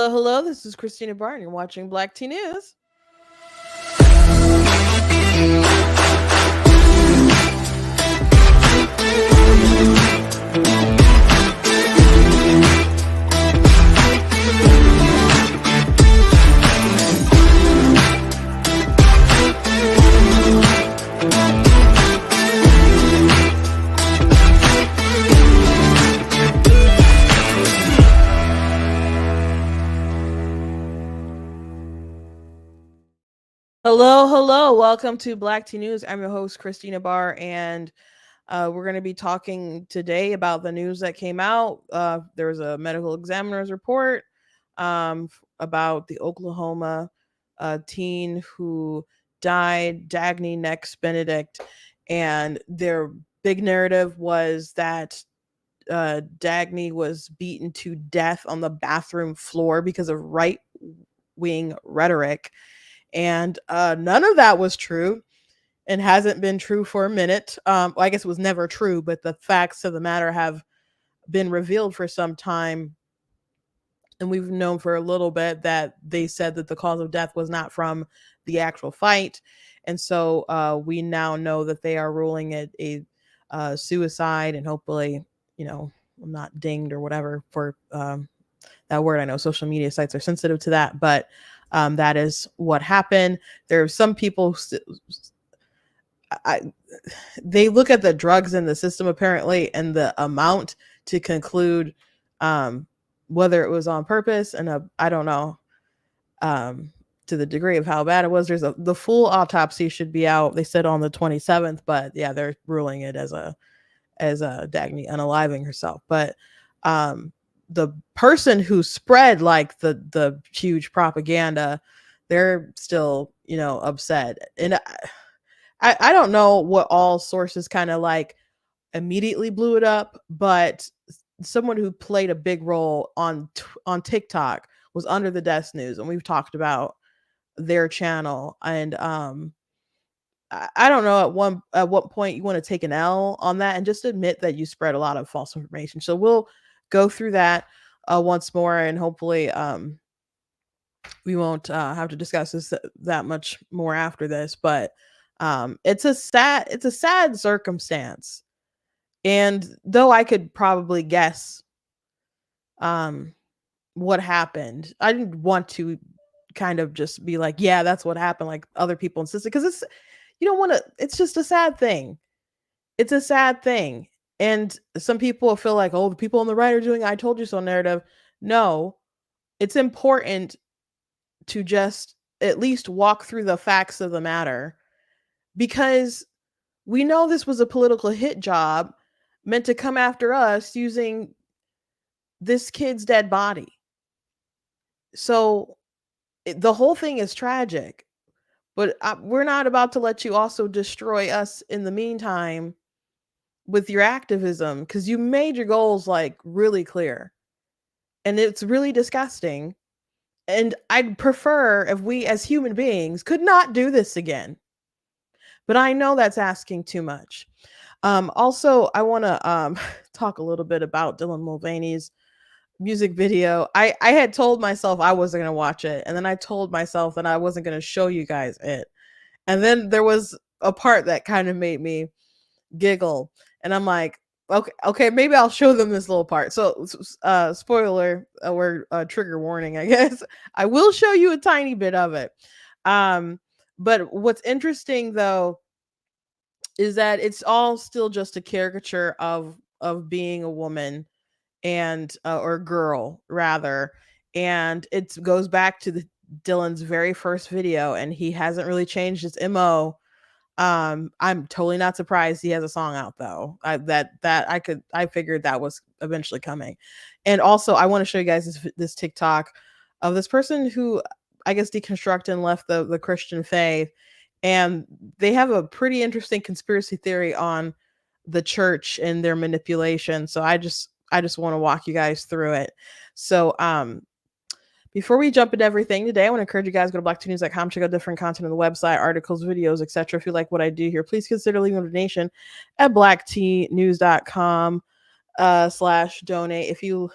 Hello, hello. This is Christina Barr, and you're watching Black Tea News. Hello, hello. Welcome to Black Tea News. I'm your host, Christina Barr, and we're going to be talking today about the news that came out. There was a medical examiner's report about the Oklahoma teen who died, Dagny next Benedict, and their big narrative was that Dagny was beaten to death on the bathroom floor because of right wing rhetoric. And none of that was true and hasn't been true for a minute. Well, I guess it was never true, but the facts of the matter have been revealed for some time. And we've known for a little bit that they said that the cause of death was not from the actual fight. And so we now know that they are ruling it a suicide, and hopefully, I'm not dinged or whatever for that word. I know social media sites are sensitive to that, but that is what happened. There are some people, they look at the drugs in the system apparently and the amount to conclude whether it was on purpose. And I don't know to the degree of how bad it was. The full autopsy should be out. They said on the 27th, but yeah, they're ruling it as a Dagny unaliving herself. But the person who spread like the huge propaganda, they're still upset. And I don't know what all sources kind of like immediately blew it up, but someone who played a big role on TikTok was Under the Desk News, and we've talked about their channel. And I don't know at what point you want to take an L on that and just admit that you spread a lot of false information. So we'll go through that once more, and hopefully we won't have to discuss this that much more after this. But it's a sad circumstance, and though I could probably guess what happened, I didn't want to kind of just be like, yeah, that's what happened, like other people insisted, because it's you don't want to. It's just a sad thing. It's a sad thing. And some people feel like, oh, the people on the right are doing I told you so narrative. No, it's important to just at least walk through the facts of the matter, because we know this was a political hit job meant to come after us using this kid's dead body. So the whole thing is tragic, but we're not about to let you also destroy us in the meantime with your activism, because you made your goals like really clear, and it's really disgusting. And I'd prefer if we as human beings could not do this again, but I know that's asking too much. Also, I want to talk a little bit about Dylan Mulvaney's music video. I had told myself I wasn't going to watch it, and then I told myself that I wasn't going to show you guys it, and then there was a part that kind of made me giggle, and I'm like, okay, maybe I'll show them this little part. So spoiler, or trigger warning, I guess. I will show you a tiny bit of it. But what's interesting though is that it's all still just a caricature of being a woman, and or girl rather, and it goes back to Dylan's very first video, and he hasn't really changed his MO. I'm totally not surprised he has a song out though. I figured that was eventually coming. And also I want to show you guys this TikTok of this person who I guess deconstructed and left the Christian faith, and they have a pretty interesting conspiracy theory on the church and their manipulation. So I just want to walk you guys through it. So before we jump into everything today, I want to encourage you guys to go to blacktnews.com, check out different content on the website, articles, videos, etc. If you like what I do here, please consider leaving a donation at blacktnews.com /donate. If you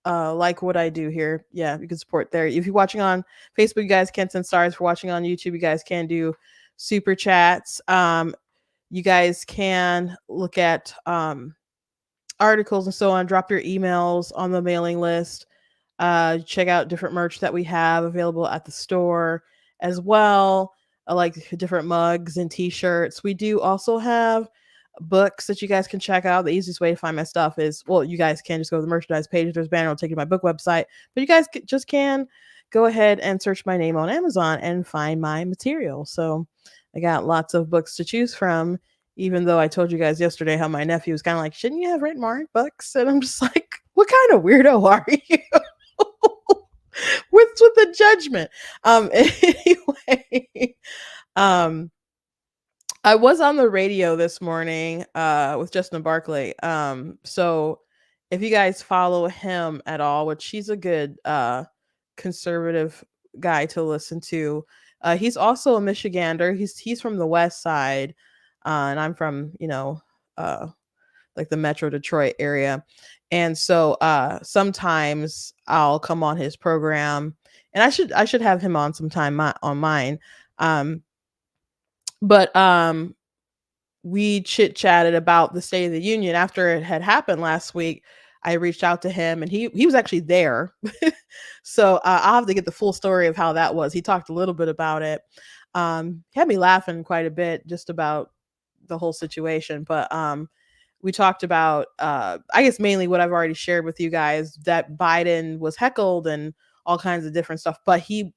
like what I do here, yeah, you can support there. If you're watching on Facebook, you guys can send stars. For watching on YouTube, you guys can do super chats. You guys can look at articles and so on. Drop your emails on the mailing list. Check out different merch that we have available at the store as well, like different mugs and t-shirts. We do also have books that you guys can check out. The easiest way to find my stuff is, well, you guys can just go to the merchandise page. There's a banner, will take you to my book website, but you guys just can go ahead and search my name on Amazon and find my material. So I got lots of books to choose from, even though I told you guys yesterday how my nephew was kind of like, shouldn't you have written more books? And I'm just like, what kind of weirdo are you? with the judgment. Anyway, um, I was on the radio this morning with Justin Barkley. So if you guys follow him at all, which he's a good conservative guy to listen to, he's also a Michigander. He's from the West Side, and I'm from uh, like the Metro Detroit area. And so sometimes I'll come on his program, and I should have him on sometime on mine. Um but we chit chatted about the State of the Union after it had happened last week. I reached out to him, and he was actually there. So I'll have to get the full story of how that was. He talked a little bit about it. He had me laughing quite a bit just about the whole situation. But we talked about I guess mainly what I've already shared with you guys, that Biden was heckled and all kinds of different stuff, but he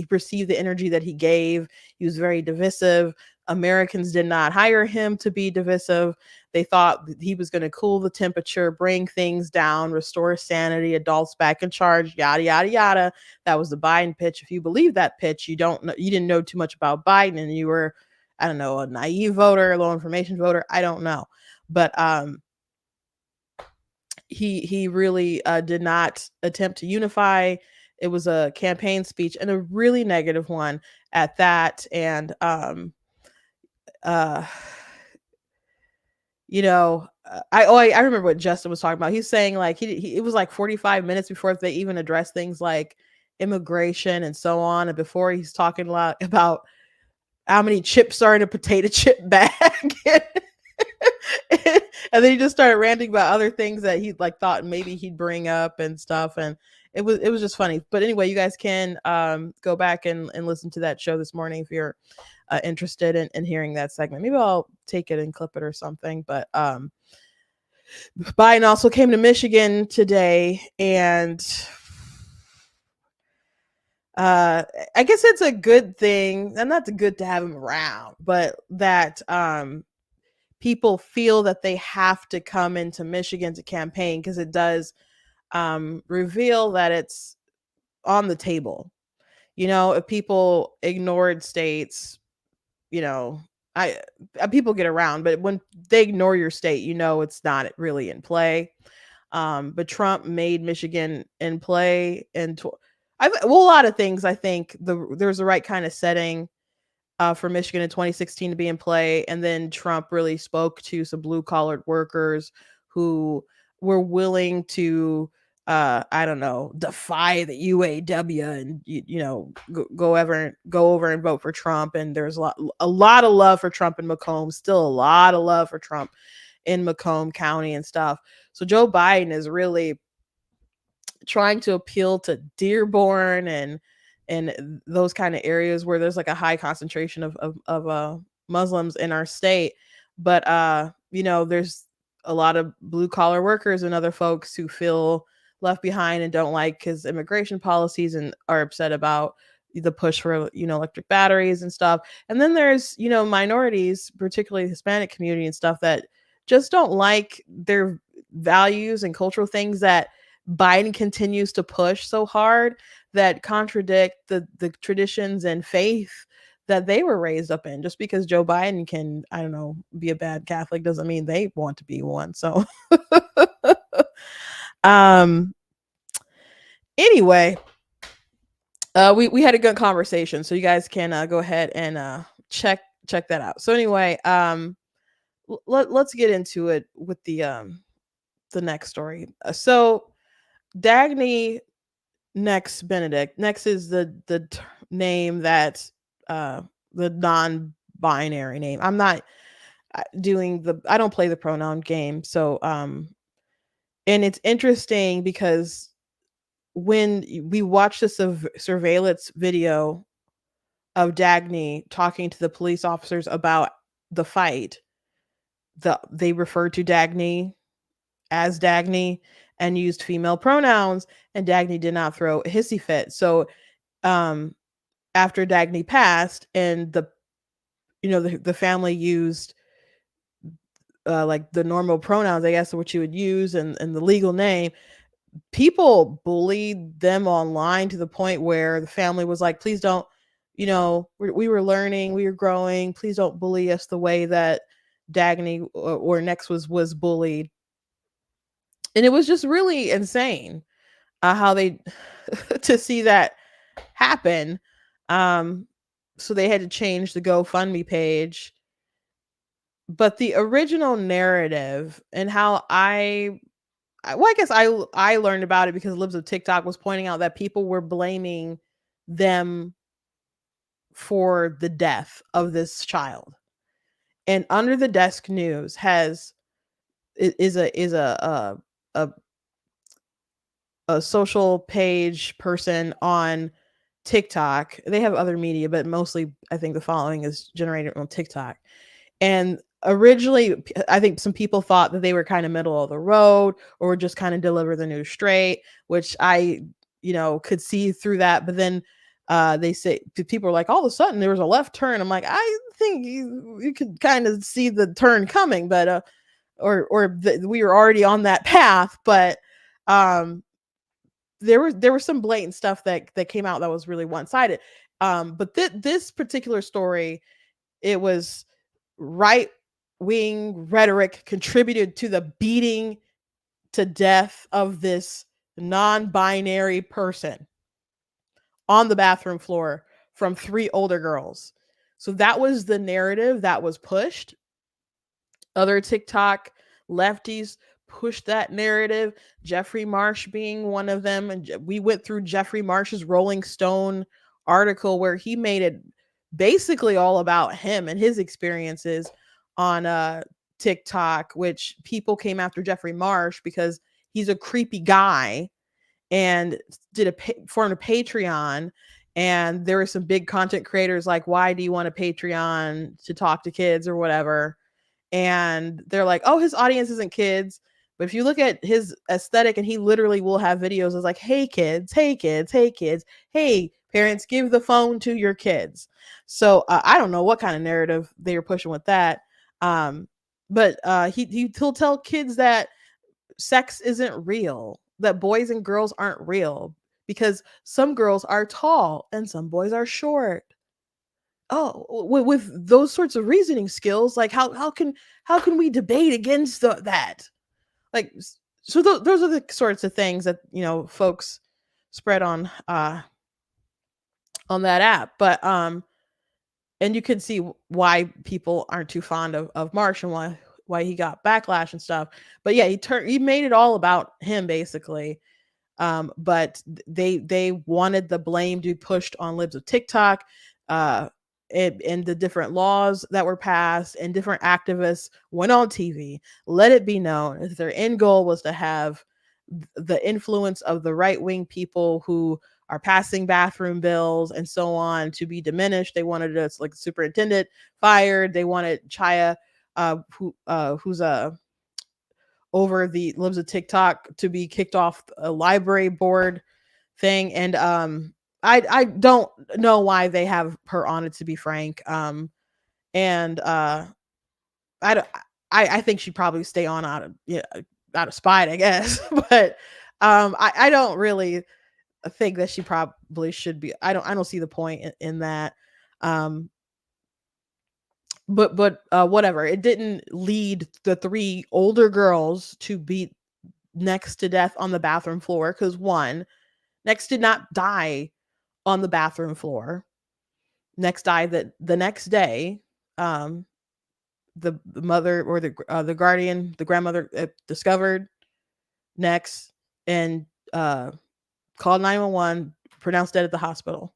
perceived the energy that he gave. He was very divisive. Americans did not hire him to be divisive. They thought he was going to cool the temperature, bring things down, restore sanity, adults back in charge, yada yada yada. That was the Biden pitch. If you believe that pitch, you didn't know too much about Biden, and you were, I don't know, a naive voter, low information voter. I don't know. But he really did not attempt to unify. It was a campaign speech, and a really negative one at that. And uh I remember what Justin was talking about. He's saying like he it was like 45 minutes before they even addressed things like immigration and so on, and before he's talking a lot about how many chips are in a potato chip bag. And then he just started ranting about other things that he like thought maybe he'd bring up and stuff, and it was just funny. But anyway, you guys can go back and listen to that show this morning if you're interested in hearing that segment. Maybe I'll take it and clip it or something. But Biden also came to Michigan today, and I guess it's a good thing, and not good to have him around, but that people feel that they have to come into Michigan to campaign, because it does reveal that it's on the table. If people ignored states, you know, people get around, but when they ignore your state, it's not really in play. But Trump made Michigan in play, and a lot of things. I think there's the right kind of setting for Michigan in 2016 to be in play. And then Trump really spoke to some blue collared workers who were willing to, I don't know, defy the UAW and go over and vote for Trump. And there's a lot of love for Trump in Macomb. Still a lot of love for Trump in Macomb County and stuff. So Joe Biden is really trying to appeal to Dearborn and those kind of areas where there's like a high concentration of Muslims in our state. But there's a lot of blue collar workers and other folks who feel left behind and don't like his immigration policies and are upset about the push for electric batteries and stuff. And then there's minorities, particularly the Hispanic community and stuff, that just don't like their values and cultural things that Biden continues to push so hard, that contradict the traditions and faith that they were raised up in. Just because Joe Biden can, I don't know, be a bad Catholic doesn't mean they want to be one. So anyway, we had a good conversation, so you guys can go ahead and check that out. So anyway, let's get into it with the next story. So Dagny Next Benedict. Next is the name that uh the non-binary name. I'm not doing the I don't play the pronoun game. So and it's interesting because when we watched the surveillance video of Dagny talking to the police officers about the fight, they referred to Dagny as Dagny and used female pronouns, and Dagny did not throw a hissy fit. So um after Dagny passed and the family used like the normal pronouns, I guess, what you would use and the legal name, people bullied them online to the point where the family was like, please don't, we were learning, we were growing, please don't bully us the way that Dagny or Nex was bullied. And it was just really insane how they to see that happen. um so they had to change the GoFundMe page, but the original narrative and how well, I guess I learned about it because Libs of TikTok was pointing out that people were blaming them for the death of this child. And Under the Desk News is a a social page person on TikTok. They have other media, but mostly I think the following is generated on TikTok. And originally, I think some people thought that they were kind of middle of the road or just kind of deliver the news straight, which I, could see through that. But then they say people are like, all of a sudden there was a left turn. I'm like, I think you could kind of see the turn coming, but we were already on that path. But um, there was some blatant stuff that came out that was really one sided. But this particular story, it was right wing rhetoric contributed to the beating to death of this non binary person on the bathroom floor from three older girls. So that was the narrative that was pushed. Other TikTok lefties pushed that narrative, Jeffrey Marsh being one of them. And we went through Jeffrey Marsh's Rolling Stone article where he made it basically all about him and his experiences on TikTok, which people came after Jeffrey Marsh because he's a creepy guy and formed a Patreon. And there were some big content creators like, why do you want a Patreon to talk to kids or whatever? And they're like, oh, his audience isn't kids. But if you look at his aesthetic, and he literally will have videos as like, hey kids, hey kids, hey kids, hey parents, give the phone to your kids. So I don't know what kind of narrative they were pushing with that. But he'll tell kids that sex isn't real, that boys and girls aren't real, because some girls are tall and some boys are short. Oh, with those sorts of reasoning skills, like how can we debate against that? Like, so those are the sorts of things that folks spread on that app. But and you can see why people aren't too fond of Marsh and why he got backlash and stuff. But yeah, he made it all about him basically. But they wanted the blame to be pushed on Libs of TikTok, uh, and the different laws that were passed, and different activists went on TV. Let it be known that their end goal was to have the influence of the right wing people who are passing bathroom bills and so on to be diminished. They wanted us, like, superintendent fired. They wanted Chaya, who's a over the Libs of TikTok, to be kicked off a library board thing. And I don't know why they have her on it, to be frank. And I don't I think she'd probably stay on out of spite, I guess. But I don't really think that she probably should be. I don't see the point in that. Um but whatever. It didn't lead the three older girls to beat Next to death on the bathroom floor, because one, Next did not die on the bathroom floor. Next died the next day. Um, the mother, or the guardian, the grandmother, discovered Next and called 911, pronounced dead at the hospital.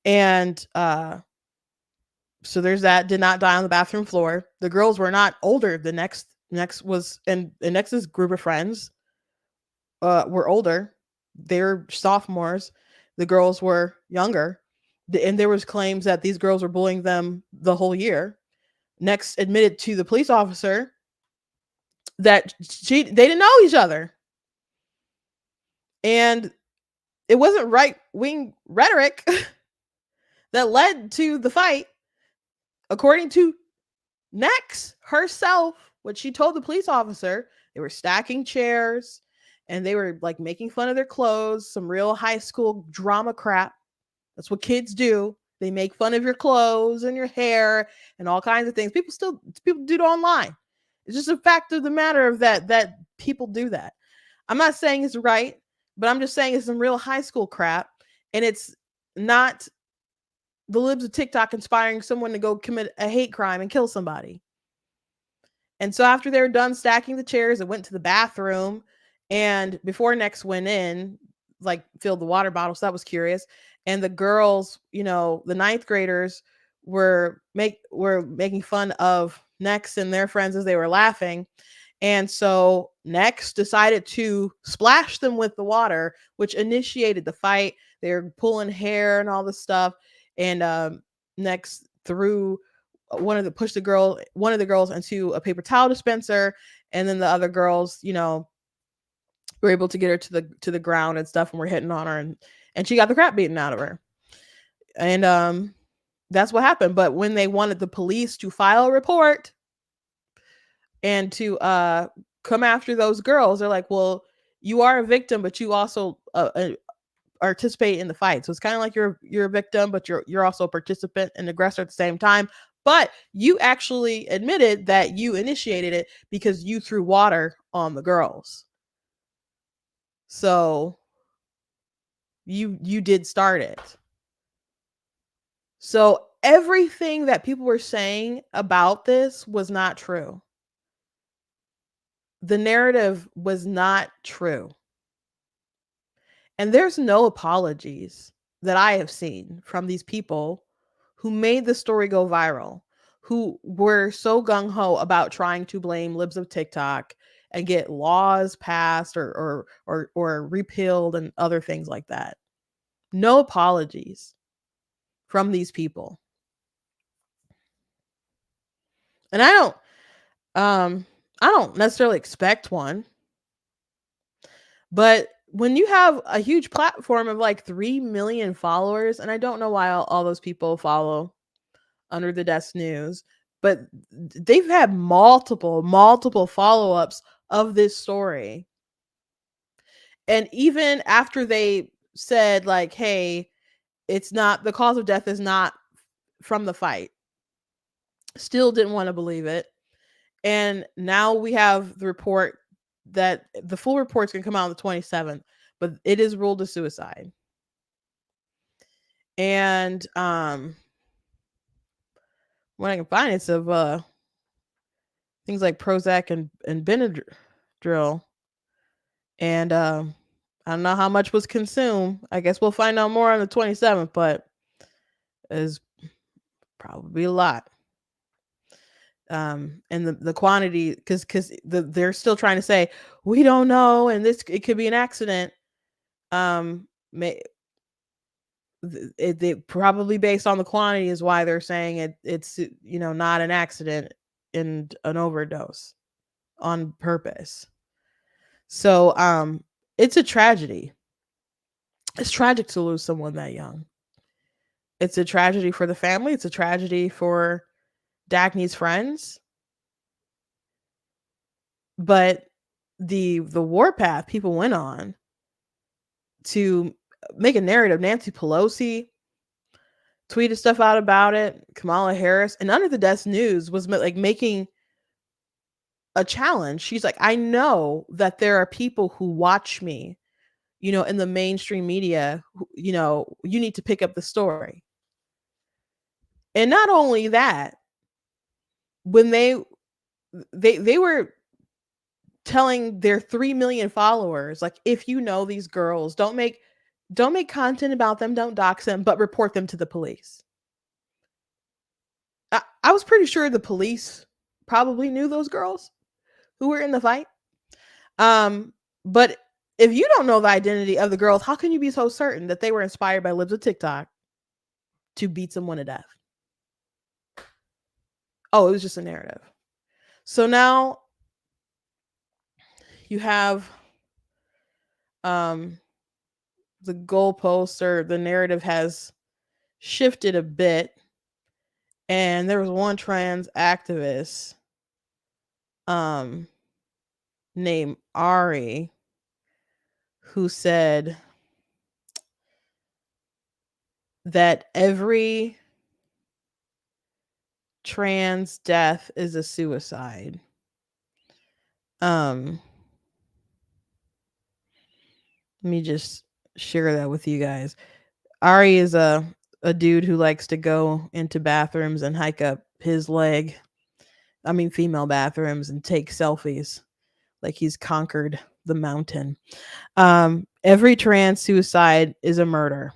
And so there's that. Did not die on the bathroom floor. The girls were not older. The next was, and the next's group of friends were older. They were sophomores. The girls were younger. And there was claims that these girls were bullying them the whole year. Next admitted to the police officer that they didn't know each other. And it wasn't right wing rhetoric that led to the fight. According to Nex herself, what she told the police officer, they were stacking chairs and they were like making fun of their clothes, some real high school drama crap. That's what kids do. They make fun of your clothes and your hair and all kinds of things. People do it online. It's just a fact of the matter of that people do that. I'm not saying it's right, but I'm just saying it's some real high school crap, and it's not the libs of TikTok inspiring someone to go commit a hate crime and kill somebody. And so after they were done stacking the chairs, it went to the bathroom, and before Next went in, like filled the water bottle. So that was curious. And the girls, the ninth graders were making fun of Next and their friends as they were laughing. And so Next decided to splash them with the water, which initiated the fight. They were pulling hair and all this stuff. And Next threw one of the girls into a paper towel dispenser, and then the other girls, were able to get her to the ground and stuff, and were hitting on her, and she got the crap beaten out of her. And that's what happened. But when they wanted the police to file a report and to come after those girls, they're like, well, you are a victim, but you also participate in the fight. So it's kind of like you're a victim, but you're also a participant and aggressor at the same time. But you actually admitted that you initiated it because you threw water on the girls. So you did start it. So everything that people were saying about this was not true. The narrative was not true. And there's no apologies that I have seen from these people who made the story go viral, who were so gung-ho about trying to blame libs of TikTok and get laws passed or repealed and other things like that. No apologies from these people. And I don't necessarily expect one. But when you have a huge platform of like 3 million followers, and I don't know why all those people follow Under the Desk News, but they've had multiple follow-ups of this story. And even after they said like, hey, it's not, the cause of death is not from the fight, still didn't want to believe it. And now we have the report that the full report's going to come out on the 27th, but it is ruled a suicide. And what I can find, it's of things like Prozac and Benadryl. And I don't know how much was consumed. I guess we'll find out more on the 27th, but it's probably a lot. And the quantity, because they're still trying to say we don't know, and it could be an accident. It probably based on the quantity is why they're saying it's not an accident and an overdose on purpose. So it's a tragedy. It's tragic to lose someone that young. It's a tragedy for the family. It's a tragedy for Dagny's friends. But the warpath people went on to make a narrative. Nancy Pelosi tweeted stuff out about it. Kamala Harris, and Under the Desk News was like making a challenge. She's like, I know that there are people who watch me, in the mainstream media, you need to pick up the story. And not only that, when they were telling their 3 million followers, like, if you know these girls, don't make content about them, don't dox them, but report them to the police. I was pretty sure the police probably knew those girls who were in the fight. Um, but if you don't know the identity of the girls, how can you be so certain that they were inspired by Libs of TikTok to beat someone to death? Oh, it was just a narrative. So now you have um the goalposts, or the narrative has shifted a bit, and there was one trans activist um named Ari who said that every trans death is a suicide. Um Let me just share that with you guys. Ari is a dude who likes to go into bathrooms and hike up his leg. I mean female bathrooms, and take selfies like he's conquered the mountain. Every trans suicide is a murder.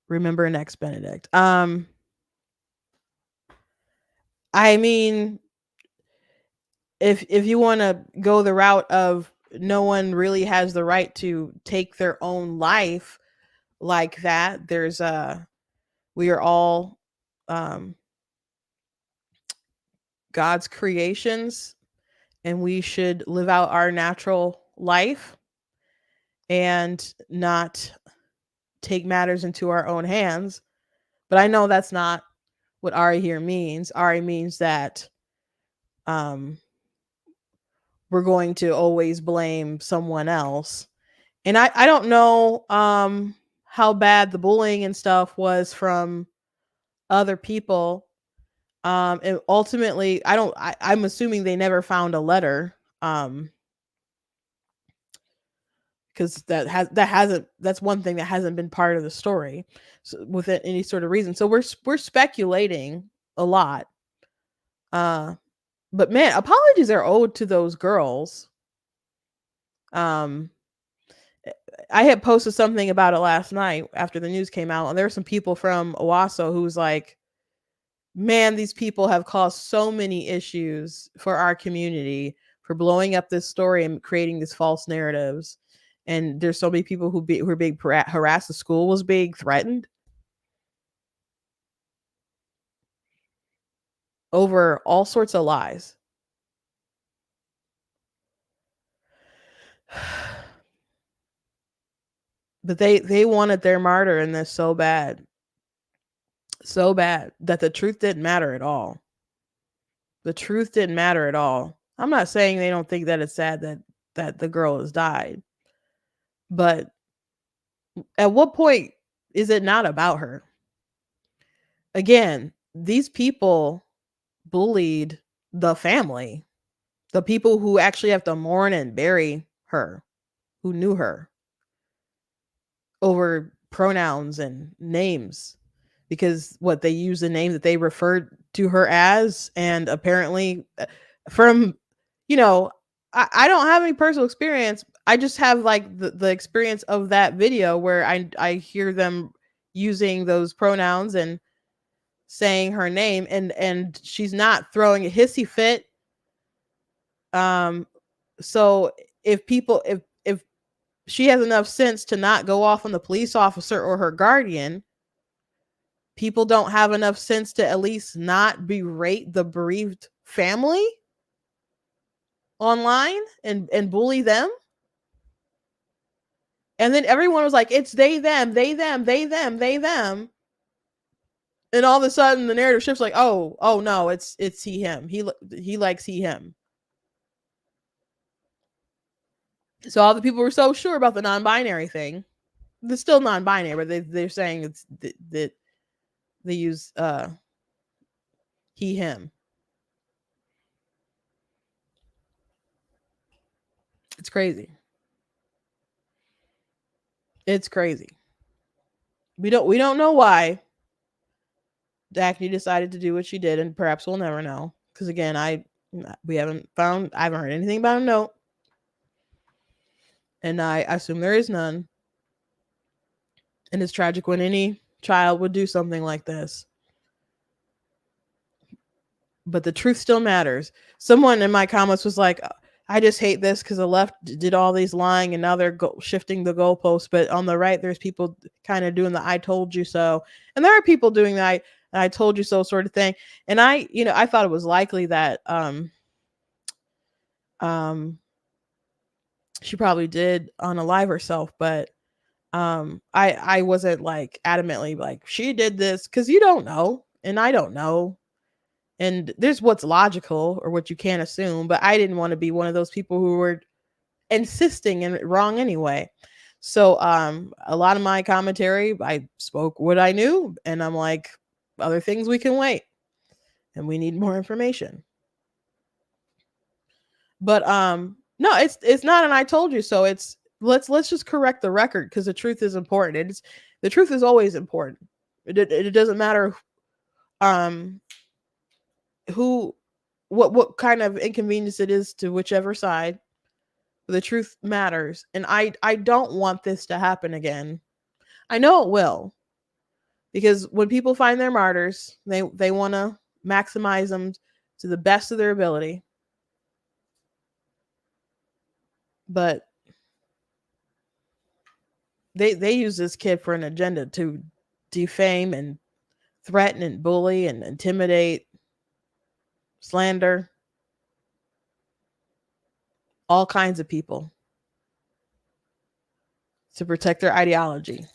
Remember next, Benedict. I mean, if you want to go the route of no one really has the right to take their own life like that, there's we are all um God's creations, and we should live out our natural life and not take matters into our own hands. But I know that's not what Ari here means. Ari means that um we're going to always blame someone else. And I don't know how bad the bullying and stuff was from other people. And ultimately I'm assuming they never found a letter. Because that's one thing that hasn't been part of the story, so, with any sort of reason. So we're speculating a lot. Uh but man, apologies are owed to those girls. Um I had posted something about it last night after the news came out, and there were some people from Owasso who was like, man, these people have caused so many issues for our community for blowing up this story and creating these false narratives. And there's so many people who are being harassed. The school was being threatened over all sorts of lies. But they wanted their martyr in this so bad that the truth didn't matter at all. The truth didn't matter at all. I'm not saying they don't think that it's sad that the girl has died, but at what point is it not about her? Again, these people bullied the family, the people who actually have to mourn and bury her, who knew her, over pronouns and names, because what they use the name that they referred to her as. And apparently from you know I don't have any personal experience. I just have like the experience of that video where I hear them using those pronouns and saying her name, and she's not throwing a hissy fit. um so if she has enough sense to not go off on the police officer or her guardian, people don't have enough sense to at least not berate the bereaved family online and bully them. And then everyone was like, it's they them, they them, they them, they them. And all of a sudden the narrative shifts, like, oh no, it's he him. He likes he him. So all the people were so sure about the non-binary thing. They're still non-binary, but they're saying it's that they use he him. It's crazy. It's crazy. We don't know why Dagny decided to do what she did, and perhaps we'll never know. Because again, We haven't found. I haven't heard anything about a note, and I assume there is none. And it's tragic when any child would do something like this. But the truth still matters. Someone in my comments was like, I just hate this because the left did all these lying and now they're shifting the goalposts. But on the right, there's people kind of doing the I told you so. And there are people doing that I told you so sort of thing. And I thought it was likely that um, she probably did unalive herself. But I wasn't like adamantly like she did this because you don't know. And I don't know, and there's what's logical or what you can't assume, but I didn't want to be one of those people who were insisting and wrong anyway. So a lot of my commentary, I spoke what I knew, and I'm like, other things we can wait, and we need more information. But no, it's not an I told you so. It's let's just correct the record because the truth is important. It's the truth is always important. It doesn't matter um who what kind of inconvenience it is to whichever side. The truth matters, and I don't want this to happen again. I know it will, because when people find their martyrs, they want to maximize them to the best of their ability. But they use this kid for an agenda to defame and threaten and bully and intimidate, slander all kinds of people to protect their ideology.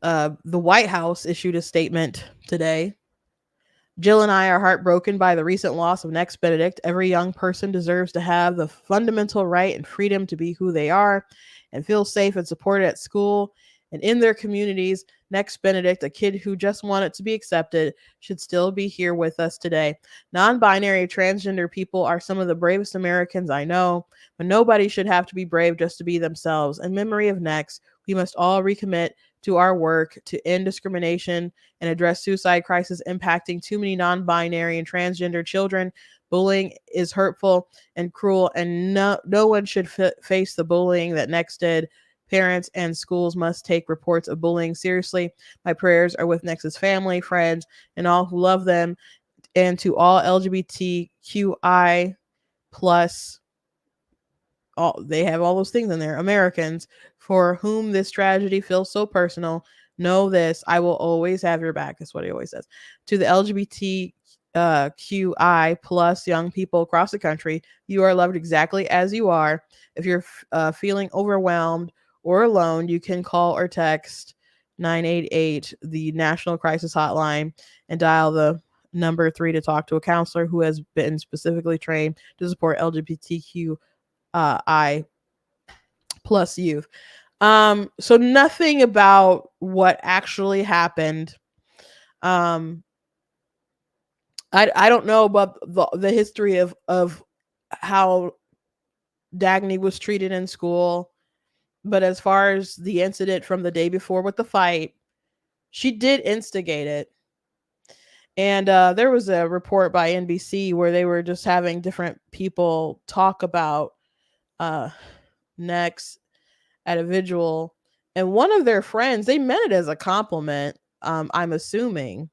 The White House issued a statement today. Jill and I are heartbroken by the recent loss of Next Benedict. Every young person deserves to have the fundamental right and freedom to be who they are and feel safe and supported at school and in their communities. Next Benedict, a kid who just wanted to be accepted, should still be here with us today. Non binary transgender people are some of the bravest Americans I know, but nobody should have to be brave just to be themselves. In memory of Next, we must all recommit to our work to end discrimination and address suicide crisis impacting too many non-binary and transgender children. Bullying is hurtful and cruel, and no one should face the bullying that Next did. Parents and schools must take reports of bullying seriously. My prayers are with Next's family, friends, and all who love them, and to all LGBTQI plus, all they have all those things in there, Americans for whom this tragedy feels so personal. Know this: I will always have your back. That's what he always says. To the LGBTQI plus young people across the country, you are loved exactly as you are. If you're feeling overwhelmed or alone, you can call or text 988, the National Crisis Hotline, and dial the number 3 to talk to a counselor who has been specifically trained to support LGBTQ I plus youth. So nothing about what actually happened. Um, I don't know about the history of how Dagny was treated in school, but as far as the incident from the day before with the fight, she did instigate it. And there was a report by NBC where they were just having different people talk about Next at a vigil, and one of their friends, they meant it as a compliment, I'm assuming,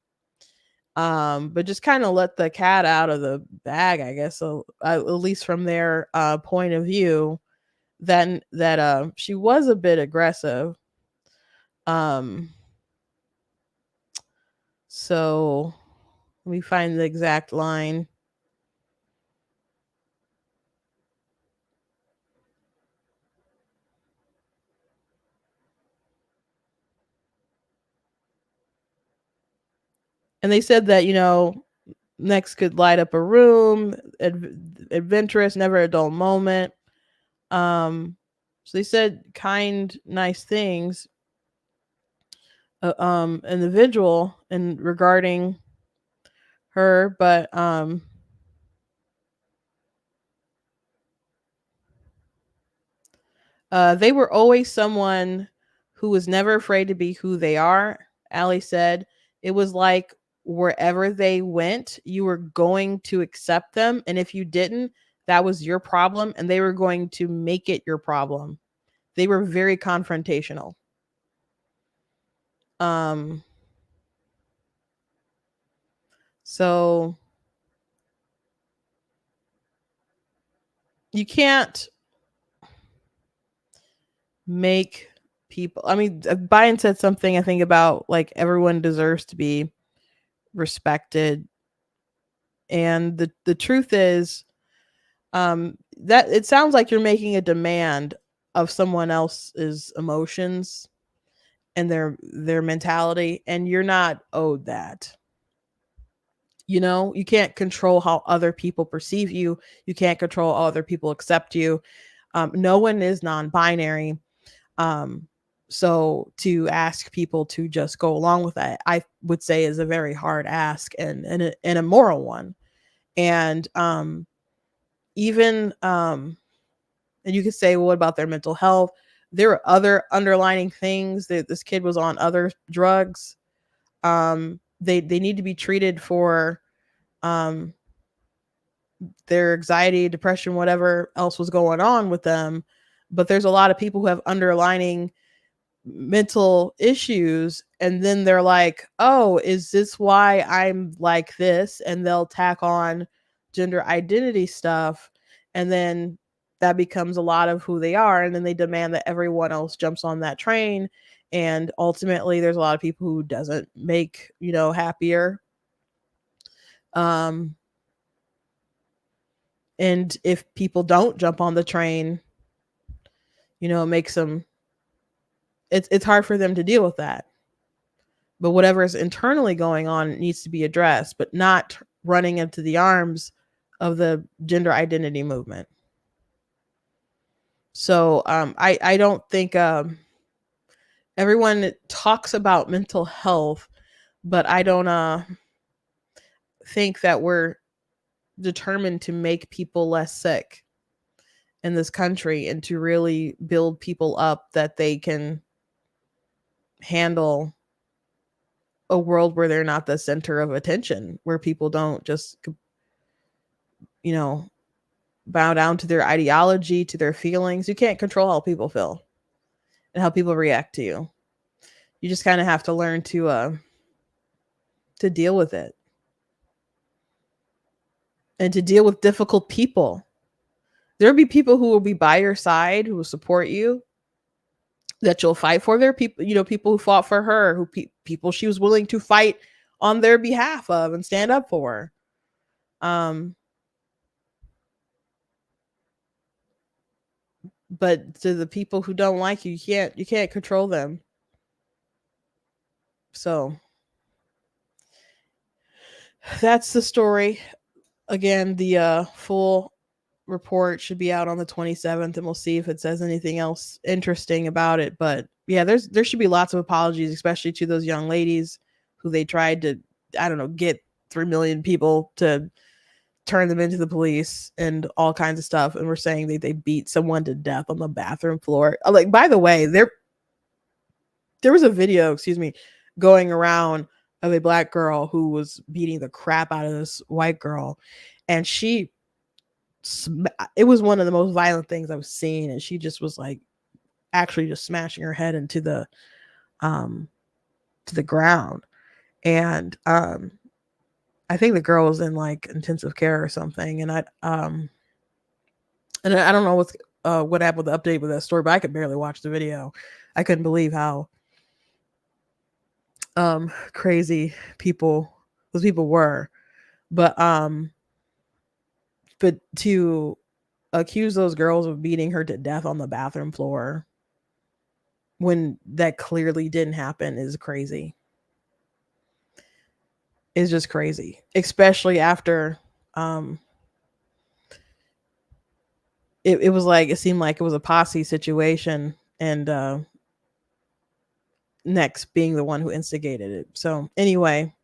but just kind of let the cat out of the bag, I guess. So at least from their point of view, then that she was a bit aggressive. um so let me find the exact line. And they said that, Next could light up a room, adventurous, never a dull moment. So they said kind, nice things, individual and regarding her, but they were always someone who was never afraid to be who they are. Ali said it was like wherever they went, you were going to accept them. And if you didn't, that was your problem. And they were going to make it your problem. They were very confrontational. Um, so you can't make people, I mean, Biden said something, I think, about like everyone deserves to be respected. And the truth is, that it sounds like you're making a demand of someone else's emotions and their mentality, and you're not owed that. You know, you can't control how other people perceive you. You can't control how other people accept you. No one is non-binary. Um, so to ask people to just go along with that, I would say, is a very hard ask, and a moral one. And even and you could say, well, what about their mental health? There are other underlining things that this kid was on other drugs. They need to be treated for um their anxiety, depression, whatever else was going on with them. But there's a lot of people who have underlining mental issues, and then they're like, oh, is this why I'm like this? And they'll tack on gender identity stuff, and then that becomes a lot of who they are, and then they demand that everyone else jumps on that train. And ultimately there's a lot of people who doesn't make, happier. um and if people don't jump on the train, it makes them, it's hard for them to deal with that. But whatever is internally going on needs to be addressed, but not running into the arms of the gender identity movement. So I don't think everyone talks about mental health, but I don't think that we're determined to make people less sick in this country and to really build people up that they can handle a world where they're not the center of attention, where people don't just, you know, bow down to their ideology, to their feelings. You can't control how people feel and how people react to you. You just kind of have to learn to deal with it and to deal with difficult people. There'll be people who will be by your side, who will support you, that you'll fight for. There are people, people who fought for her, people she was willing to fight on their behalf of and stand up for. But to the people who don't like you, you can't control them. So that's the story. Again, the full report should be out on the 27th, and we'll see if it says anything else interesting about it. But yeah, there should be lots of apologies, especially to those young ladies who they tried to, I don't know, get 3 million people to turn them into the police and all kinds of stuff. And we're saying that they beat someone to death on the bathroom floor. Like, by the way, there was a video, going around of a black girl who was beating the crap out of this white girl, and it was one of the most violent things I've seen, and she just was like actually just smashing her head into the to the ground. And I think the girl was in like intensive care or something, and I don't know what happened with the update with that story, but I could barely watch the video. I couldn't believe how crazy those people were. But to accuse those girls of beating her to death on the bathroom floor when that clearly didn't happen is crazy. It's just crazy, especially after it was like, it seemed like it was a posse situation, and Next being the one who instigated it. So anyway,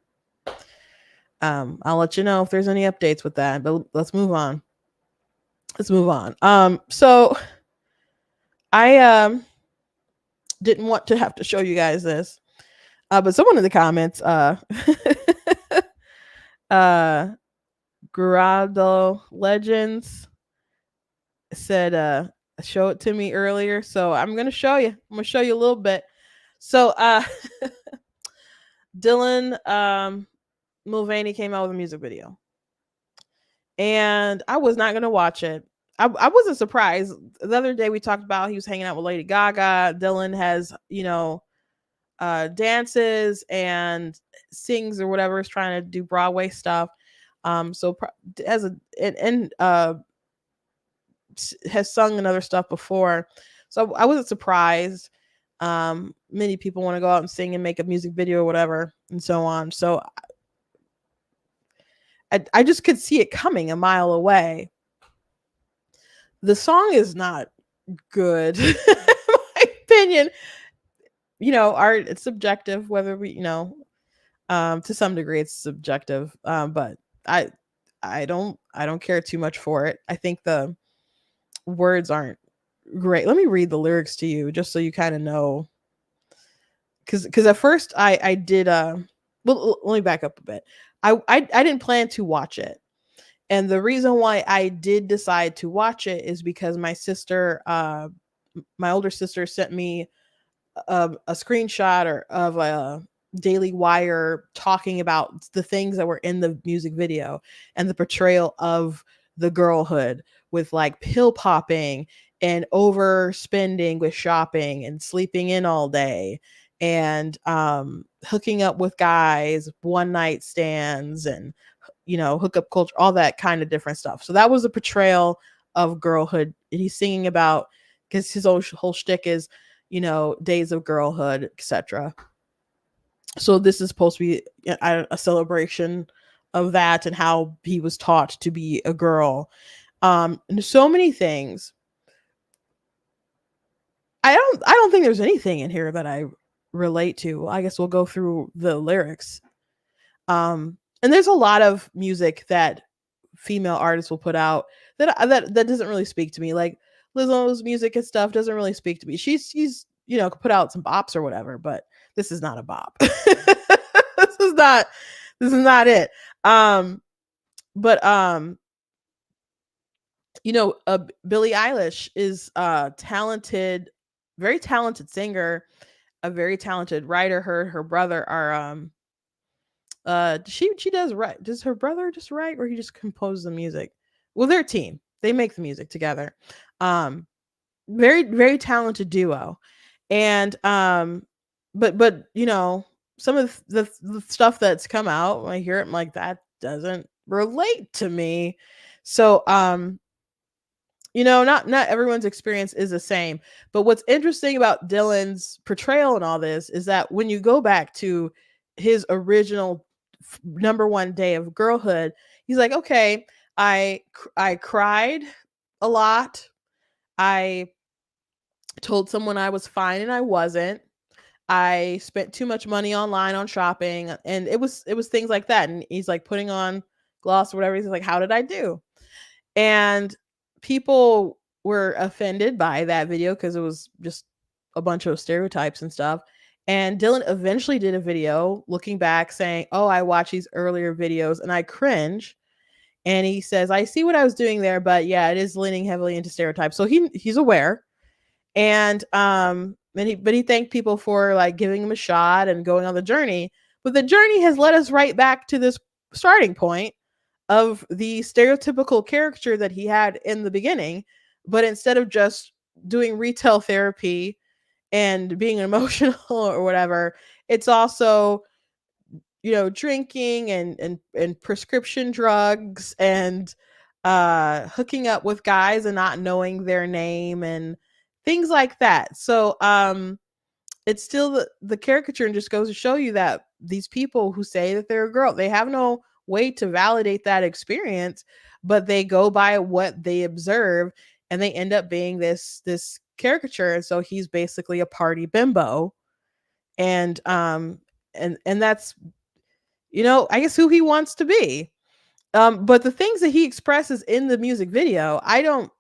I'll let you know if there's any updates with that, but let's move on. So I didn't want to have to show you guys this, but someone in the comments Uh Grado Legends said show it to me earlier. So I'm gonna show you. I'm gonna show you a little bit. So Dylan Mulvaney came out with a music video. And I was not gonna watch it. I wasn't surprised. The other day we talked about he was hanging out with Lady Gaga. Dylan has, dances and sings or whatever, is trying to do Broadway stuff. So as a and has sung and other stuff before. So I wasn't surprised. Many people want to go out and sing and make a music video or whatever and so on. So I just could see it coming a mile away. The song is not good, in my opinion. Art, it's subjective, whether we, to some degree it's subjective. But I don't care too much for it. I think the words aren't great. Let me read the lyrics to you just so you kind of know. Cause at first I did well, let me back up a bit. I didn't plan to watch it. And the reason why I did decide to watch it is because my older sister sent me a screenshot of a Daily Wire talking about the things that were in the music video and the portrayal of the girlhood with like pill popping and overspending with shopping and sleeping in all day and hooking up with guys, one night stands, and hookup culture, all that kind of different stuff. So that was a portrayal of girlhood. And he's singing about, because his whole shtick is, days of girlhood, etc. So this is supposed to be a celebration of that and how he was taught to be a girl. And so many things. I don't think there's anything in here that I relate to. I guess we'll go through the lyrics. And there's a lot of music that female artists will put out that doesn't really speak to me. Like Lizzo's music and stuff doesn't really speak to me. She's could put out some bops or whatever, but this is not a bop. This is not it. But Billie Eilish is a talented, very talented singer, a very talented writer. Her brother are she does write. Does her brother just write, or he just composes the music? Well, they're a team. They make the music together. Very, very talented duo. And but some of the stuff that's come out, when I hear it, I'm like, that doesn't relate to me. So not everyone's experience is the same. But what's interesting about Dylan's portrayal and all this is that when you go back to his original number one day of girlhood, he's like, okay, I cried a lot. I told someone I was fine and I wasn't. I spent too much money online on shopping, and it was things like that. And he's like putting on gloss or whatever. He's like, how did I do? And people were offended by that video because it was just a bunch of stereotypes and stuff. And Dylan eventually did a video looking back saying, oh, I watched these earlier videos and I cringe. And he says, I see what I was doing there, but yeah, it is leaning heavily into stereotypes. So he's aware. And he thanked people for like giving him a shot and going on the journey. But the journey has led us right back to this starting point of the stereotypical caricature that he had in the beginning. But instead of just doing retail therapy and being emotional or whatever, it's also drinking and prescription drugs and hooking up with guys and not knowing their name and things like that. So it's still the caricature, and just goes to show you that these people who say that they're a girl, they have no way to validate that experience, but they go by what they observe, and they end up being this caricature. And so he's basically a party bimbo, and that's I guess who he wants to be. But the things that he expresses in the music video, I don't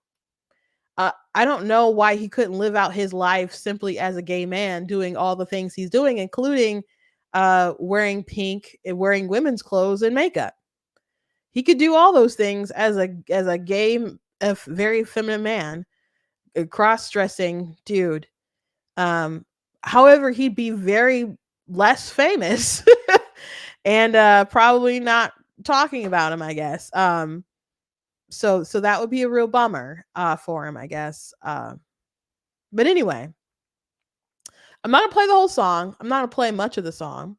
know why he couldn't live out his life simply as a gay man, doing all the things he's doing, including wearing pink and wearing women's clothes and makeup. He could do all those things as a gay, a very feminine man, a cross-dressing dude. Um, However, he'd be very less famous and probably not talking about him, I guess. So that would be a real bummer for him, I guess. But anyway, I'm not gonna play the whole song. I'm not gonna play much of the song.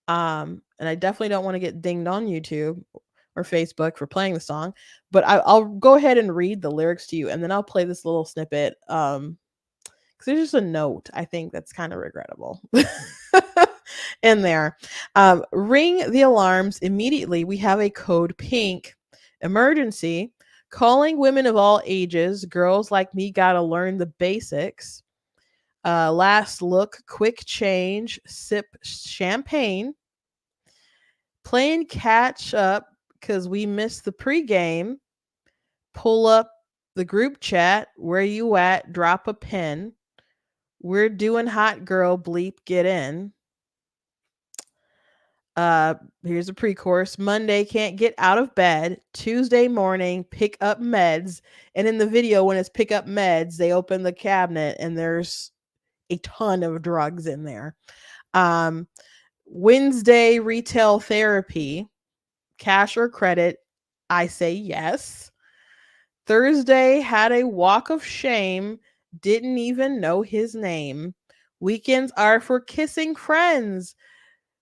And I definitely don't want to get dinged on YouTube or Facebook for playing the song. But I'll go ahead and read the lyrics to you, and then I'll play this little snippet. Because there's just a note I think that's kind of regrettable in there. Ring the alarms immediately. We have a code pink. Emergency. Calling women of all ages. Girls like me gotta learn the basics. Last look, quick change, sip champagne. Playing catch up because we missed the pregame. Pull up the group chat. Where you at? Drop a pin. We're doing hot girl bleep, get in. Here's a pre-course. Monday, can't get out of bed. Tuesday morning, pick up meds. And in the video, when it's pick up meds, they open the cabinet and there's a ton of drugs in there. Wednesday, retail therapy. Cash or credit? I say yes. Thursday, had a walk of shame. Didn't even know his name. Weekends are for kissing friends.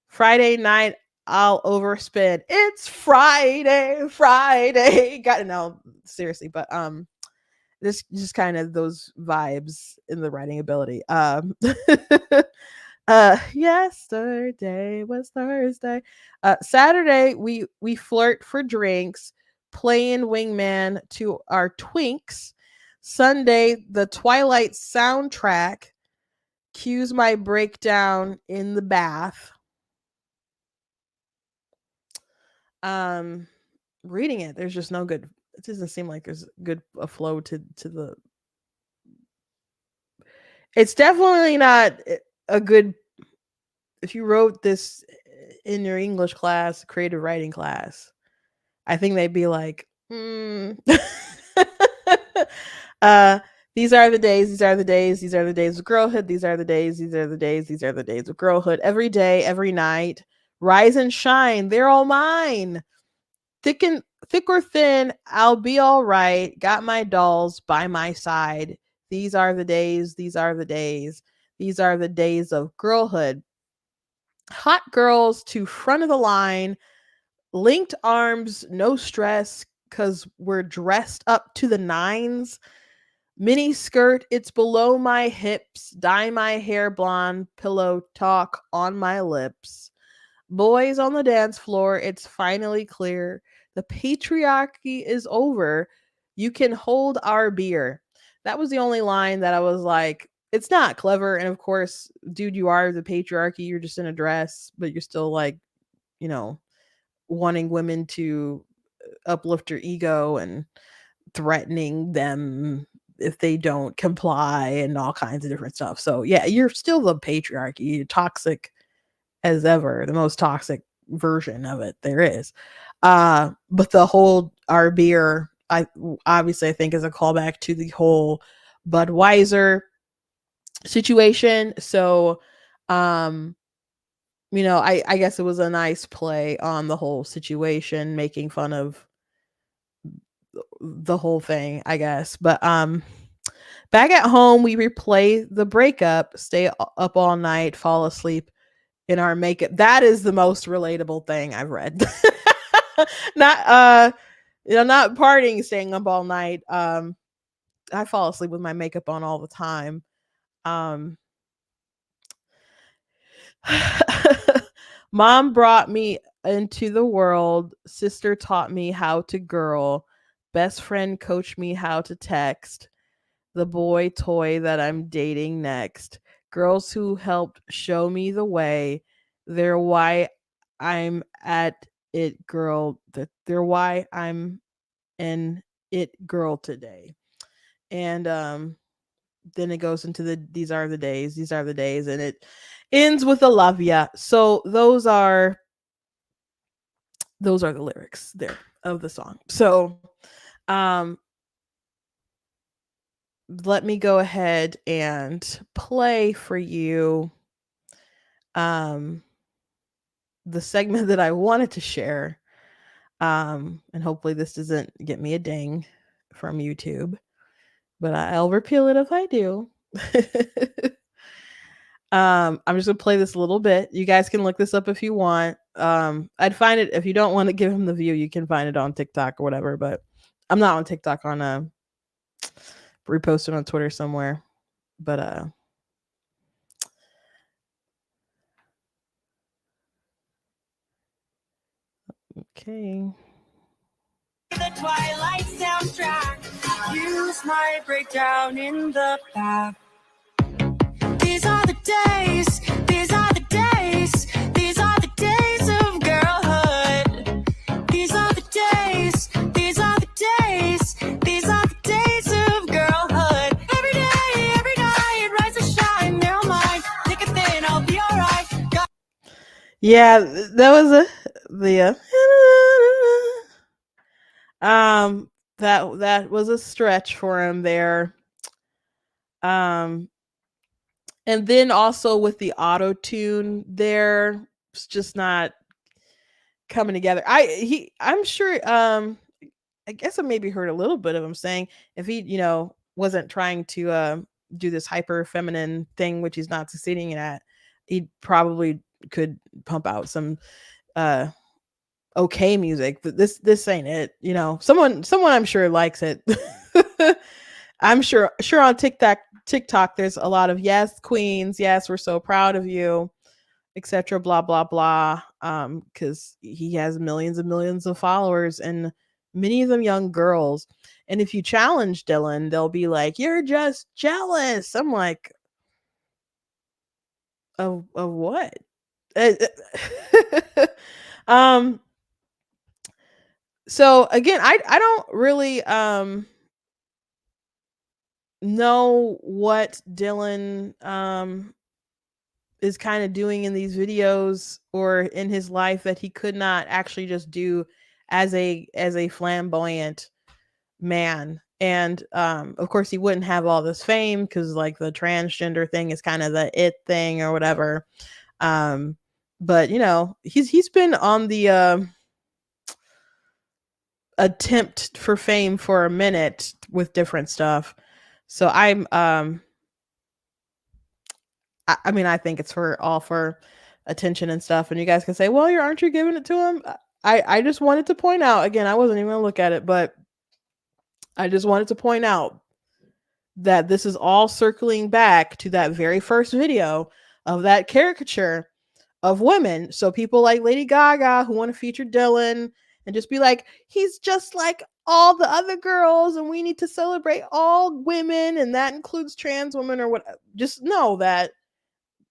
Friday night, I'll overspend. It's Friday, Friday. Got no, seriously, but this just kind of those vibes in the writing ability. Yesterday was Thursday. Saturday, we flirt for drinks, playing wingman to our twinks. Sunday, the Twilight soundtrack cues my breakdown in the bath. Reading it, there's just no good. It doesn't seem like there's good a flow to the. It's definitely not a good. If you wrote this in your English class, creative writing class, I think they'd be like, uh, these are the days, these are the days, these are the days of girlhood, these are the days, these are the days, these are the days of girlhood. Every day, every night, rise and shine, they're all mine. Thick or thin, I'll be all right. Got my dolls by my side. These are the days, these are the days, these are the days of girlhood. Hot girls to front of the line, linked arms, no stress, because we're dressed up to the nines. Mini skirt, it's below my hips. Dye my hair blonde, pillow talk on my lips. Boys on the dance floor, it's finally clear. The patriarchy is over. You can hold our beer. That was the only line that I was like, it's not clever. And of course, dude, you are the patriarchy. You're just in a dress, but you're still like, you know, wanting women to uplift your ego and threatening them if they don't comply and all kinds of different stuff. So yeah, you're still the patriarchy. You're toxic as ever, the most toxic version of it there is. But the whole our beer, I obviously I think is a callback to the whole Budweiser situation. So I guess it was a nice play on the whole situation, making fun of the whole thing, I guess. But back at home, we replay the breakup, stay up all night, fall asleep in our makeup. That is the most relatable thing I've read. Not not partying, staying up all night. I fall asleep with my makeup on all the time. Um Mom brought me into the world. Sister taught me how to girl. Best friend coached me how to text. The boy toy that I'm dating next. Girls who helped show me the way. They're why I'm at it girl. They're why I'm an it girl today. And then it goes into the these are the days, these are the days, and it ends with a love ya. So those are the lyrics there. of the song. So, um, let me go ahead and play for you um the segment that I wanted to share. And hopefully this doesn't get me a ding from YouTube, but I'll repeal it if I do. I'm just gonna play this a little bit. You guys can look this up if you want. I'd find it if you don't want to give him the view, you can find it on TikTok or whatever. But I'm not on TikTok. On repost it on Twitter somewhere. But okay. The Twilight soundtrack. Use my breakdown in the back. These are the days. These are the days. These are the days of girlhood. These are the days. These are the days. These are the days of girlhood. Every day, every night, rise and shine. Never mind, thick and thin, I'll be alright. Yeah, that was the that was a stretch for him there. And then also with the auto tune there, it's just not coming together. I'm sure I guess I maybe heard a little bit of him saying if he, wasn't trying to do this hyper feminine thing, which he's not succeeding at, he probably could pump out some okay music, but this ain't it. Someone I'm sure likes it. I'm sure on TikTok there's a lot of yes queens, yes we're so proud of you, etc. blah blah blah, because he has millions and millions of followers and many of them young girls. And if you challenge Dylan, they'll be like, you're just jealous. I'm like, of what? um so again, I don't really know what Dylan is kind of doing in these videos or in his life that he could not actually just do as a flamboyant man. And of course he wouldn't have all this fame because like the transgender thing is kind of the it thing or whatever. But he's been on the attempt for fame for a minute with different stuff. So I'm I mean, I think it's for attention and stuff. And you guys can say, well, aren't you giving it to him? I just wanted to point out, again, I wasn't even gonna look at it, but I just wanted to point out that this is all circling back to that very first video of that caricature of women. So people like Lady Gaga who want to feature Dylan and just be like, he's just like all the other girls and we need to celebrate all women and that includes trans women or what. Just know that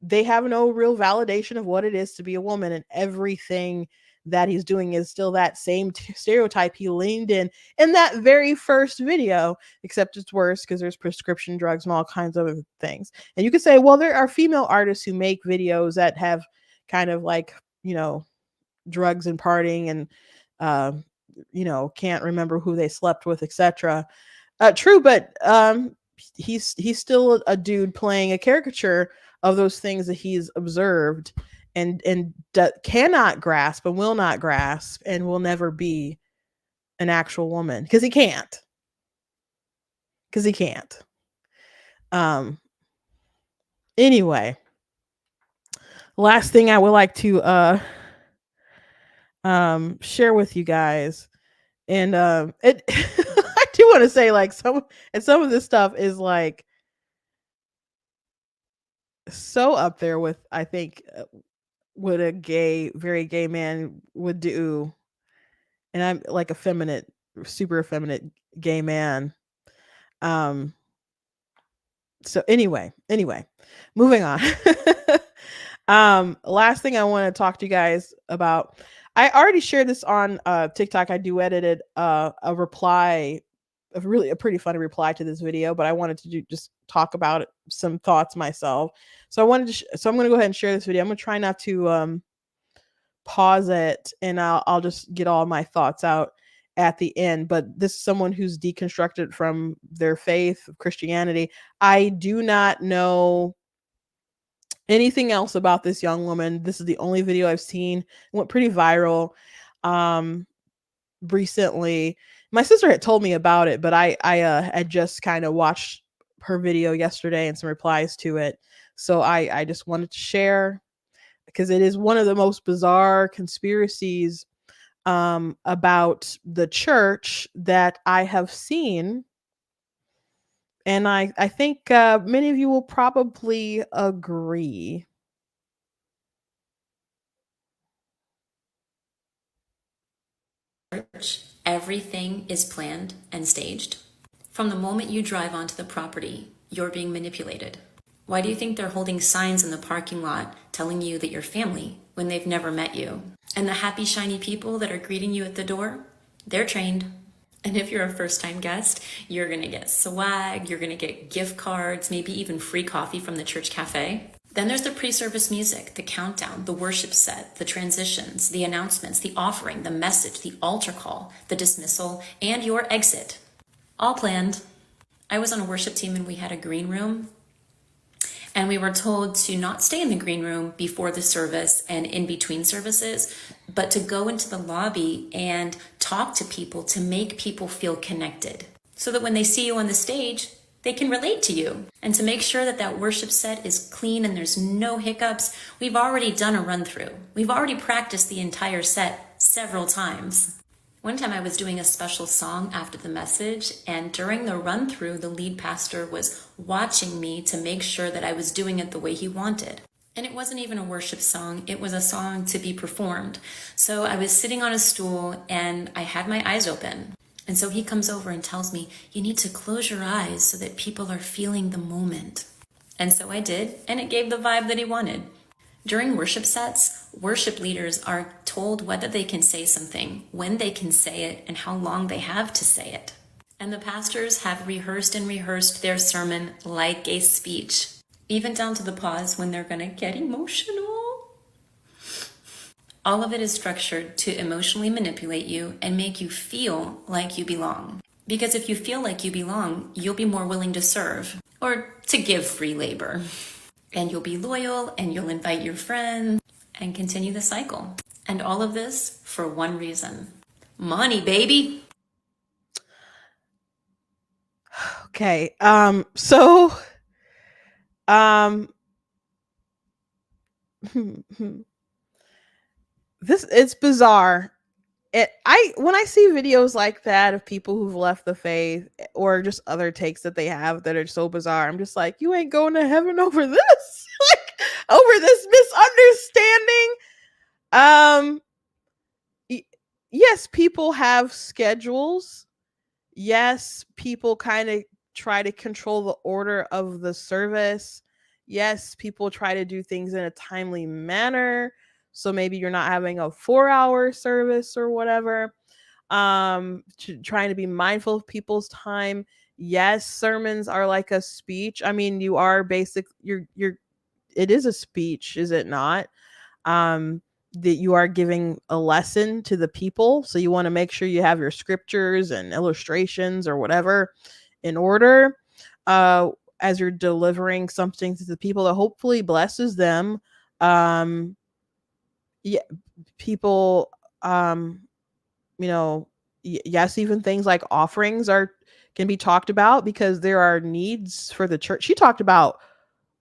they have no real validation of what it is to be a woman, and everything that he's doing is still that same stereotype he leaned in that very first video, except it's worse because there's prescription drugs and all kinds of other things. And you could say, well, there are female artists who make videos that have kind of like, drugs and partying and can't remember who they slept with, etc. True, but he's still a dude playing a caricature of those things that he's observed and cannot grasp and will not grasp and will never be an actual woman because he can't. Anyway, last thing I would like to share with you guys, and it I do want to say, like, some of this stuff is like so up there with, I think, what a very gay man would do. And I'm like super effeminate gay man. So anyway, moving on. Last thing I want to talk to you guys about. I already shared this on TikTok. I edited a reply, a pretty funny reply to this video, but I wanted to just talk about it, some thoughts myself. So I'm going to go ahead and share this video. I'm going to try not to pause it, and I'll just get all my thoughts out. at the end. But this is someone who's deconstructed from their faith of Christianity. I do not know anything else about this young woman. This is the only video I've seen. It went pretty viral um recently. My sister had told me about it, but I had just kind of watched her video yesterday and some replies to it. So I just wanted to share because it is one of the most bizarre conspiracies about the church that I have seen. And I think many of you will probably agree. Everything is planned and staged. From the moment you drive onto the property, you're being manipulated. Why do you think they're holding signs in the parking lot telling you that you're family when they've never met you? And the happy, shiny people that are greeting you at the door, they're trained. And if you're a first-time guest, you're gonna get swag, you're gonna get gift cards, maybe even free coffee from the church cafe. Then there's the pre-service music, the countdown, the worship set, the transitions, the announcements, the offering, the message, the altar call, the dismissal, and your exit. All planned. I was on a worship team and we had a green room. And we were told to not stay in the green room before the service and in between services, but to go into the lobby and talk to people to make people feel connected so that when they see you on the stage, they can relate to you. And to make sure that that worship set is clean and there's no hiccups, we've already done a run through. We've already practiced the entire set several times. One time I was doing a special song after the message, and during the run through, the lead pastor was watching me to make sure that I was doing it the way he wanted. And it wasn't even a worship song, it was a song to be performed. So I was sitting on a stool and I had my eyes open. And so he comes over and tells me, you need to close your eyes so that people are feeling the moment. And so I did, and it gave the vibe that he wanted. During worship sets, worship leaders are told whether they can say something, when they can say it, and how long they have to say it. And the pastors have rehearsed and rehearsed their sermon like a speech, even down to the pause when they're gonna get emotional. All of it is structured to emotionally manipulate you and make you feel like you belong. Because if you feel like you belong, you'll be more willing to serve or to give free labor. And you'll be loyal and you'll invite your friends and continue the cycle. And all of this for one reason. Money, baby. Okay. So this it's bizarre. When I see videos like that of people who've left the faith or just other takes that they have that are so bizarre, I'm just like, you ain't going to heaven over this. Like over this misunderstanding. Um yes, people have schedules. Yes, people kind of try to control the order of the service. Yes, people try to do things in a timely manner. So maybe you're not having a 4-hour service or whatever. Trying to be mindful of people's time. Yes, sermons are like a speech. I mean, you are basic you're it is a speech, is it not? That you are giving a lesson to the people. So you want to make sure you have your scriptures and illustrations or whatever in order uh, as you're delivering something to the people that hopefully blesses them. Um, yeah, people, you know, yes, even things like offerings are can be talked about because there are needs for the church. She talked about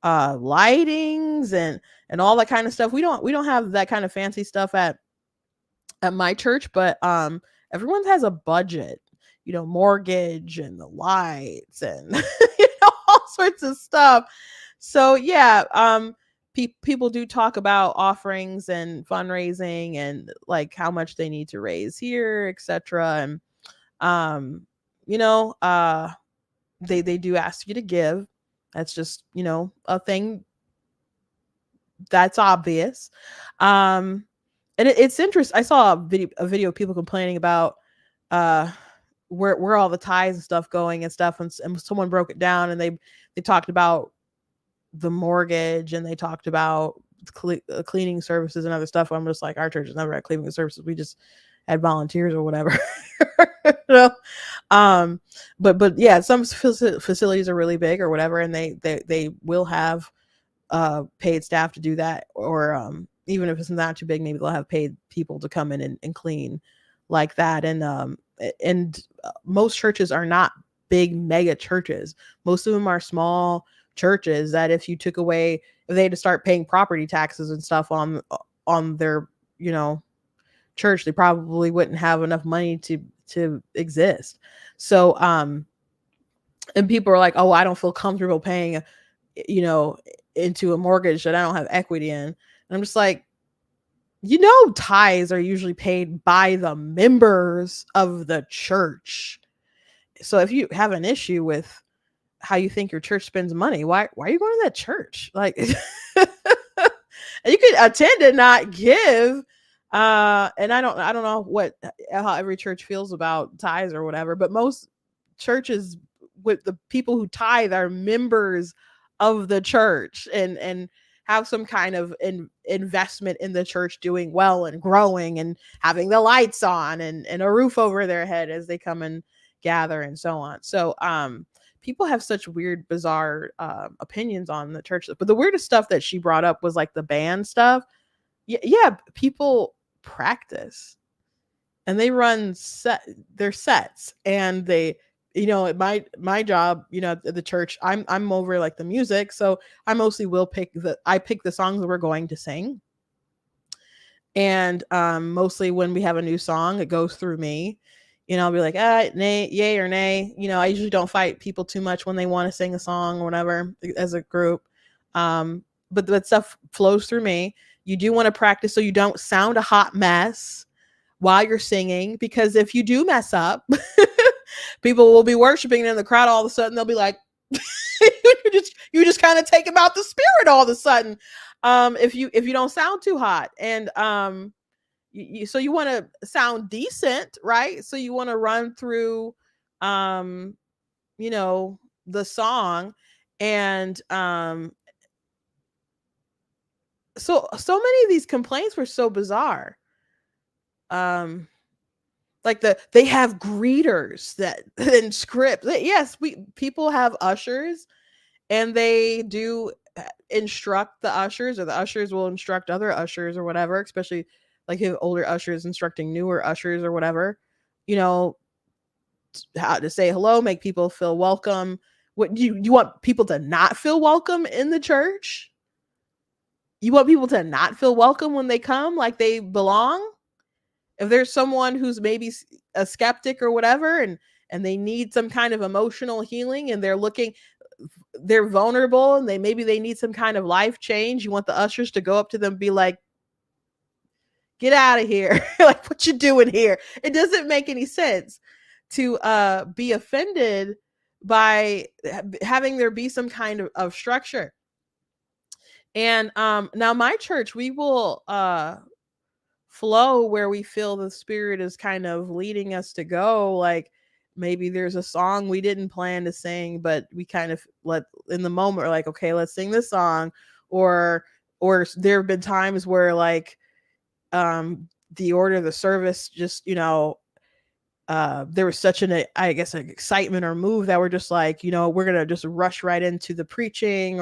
lightings and all that kind of stuff. We don't have that kind of fancy stuff at my church, but everyone has a budget, mortgage and the lights and all sorts of stuff. So yeah, people do talk about offerings and fundraising and like how much they need to raise here, etc. And um you know uh they do ask you to give. That's just, a thing that's obvious. Um, and it's interesting. I saw a video of people complaining about uh where all the ties and stuff going and stuff, and someone broke it down and they talked about the mortgage and they talked about cleaning services and other stuff. I'm just like, our church has never had cleaning services. We just had volunteers or whatever. You know? um but yeah, some facilities are really big or whatever, and they will have paid staff to do that, or even if it's not too big, maybe they'll have paid people to come in and clean like that. And most churches are not big mega churches. Most of them are small churches that if they had to start paying property taxes and stuff on their, you know, church, they probably wouldn't have enough money to exist. So and people are like, oh, I don't feel comfortable paying, you know, into a mortgage that I don't have equity in. And I'm just like, you know, tithes are usually paid by the members of the church. So if you have an issue with how you think your church spends money, why are you going to that church? Like you could attend and not give. And I don't know what how every church feels about tithes or whatever, but most churches with the people who tithe are members of the church and have some kind of investment in the church doing well and growing and having the lights on and a roof over their head as they come and gather and so on. So people have such weird, bizarre opinions on the church. But the weirdest stuff that she brought up was like the band stuff. Yeah, people practice and they run their sets, and they, you know, at my job, you know, at the church, I'm over like the music, so I mostly will pick the songs that we're going to sing. And mostly when we have a new song, it goes through me. You know, I'll be like, nay, yay or nay. You know, I usually don't fight people too much when they want to sing a song or whatever as a group. But that stuff flows through me. You do want to practice so you don't sound a hot mess while you're singing, because if you do mess up, people will be worshiping in the crowd. All of a sudden, they'll be like, you just kind of take about the spirit all of a sudden. If you don't sound too hot, and so you want to sound decent, right? So you want to run through, um, you know, the song, and so many of these complaints were so bizarre. Um, like they have greeters that and scripts. Yes, we people have ushers, and they do instruct the ushers, or the ushers will instruct other ushers or whatever, especially like if older ushers instructing newer ushers or whatever, you know, how to say hello, make people feel welcome. What you want people to not feel welcome in the church? You want people to not feel welcome when they come, like they belong? If there's someone who's maybe a skeptic or whatever, and they need some kind of emotional healing, and they're vulnerable, and they need some kind of life change, you want the ushers to go up to them and be like, get out of here. Like, what you doing here? It doesn't make any sense to be offended by having there be some kind of structure. And now my church, we will flow where we feel the spirit is kind of leading us to go. Like maybe there's a song we didn't plan to sing, but we kind of let in the moment, we're like, okay, let's sing this song. Or there have been times where like the order of the service just, you know, there was such I guess an excitement or move that we're just like, you know, we're gonna just rush right into the preaching.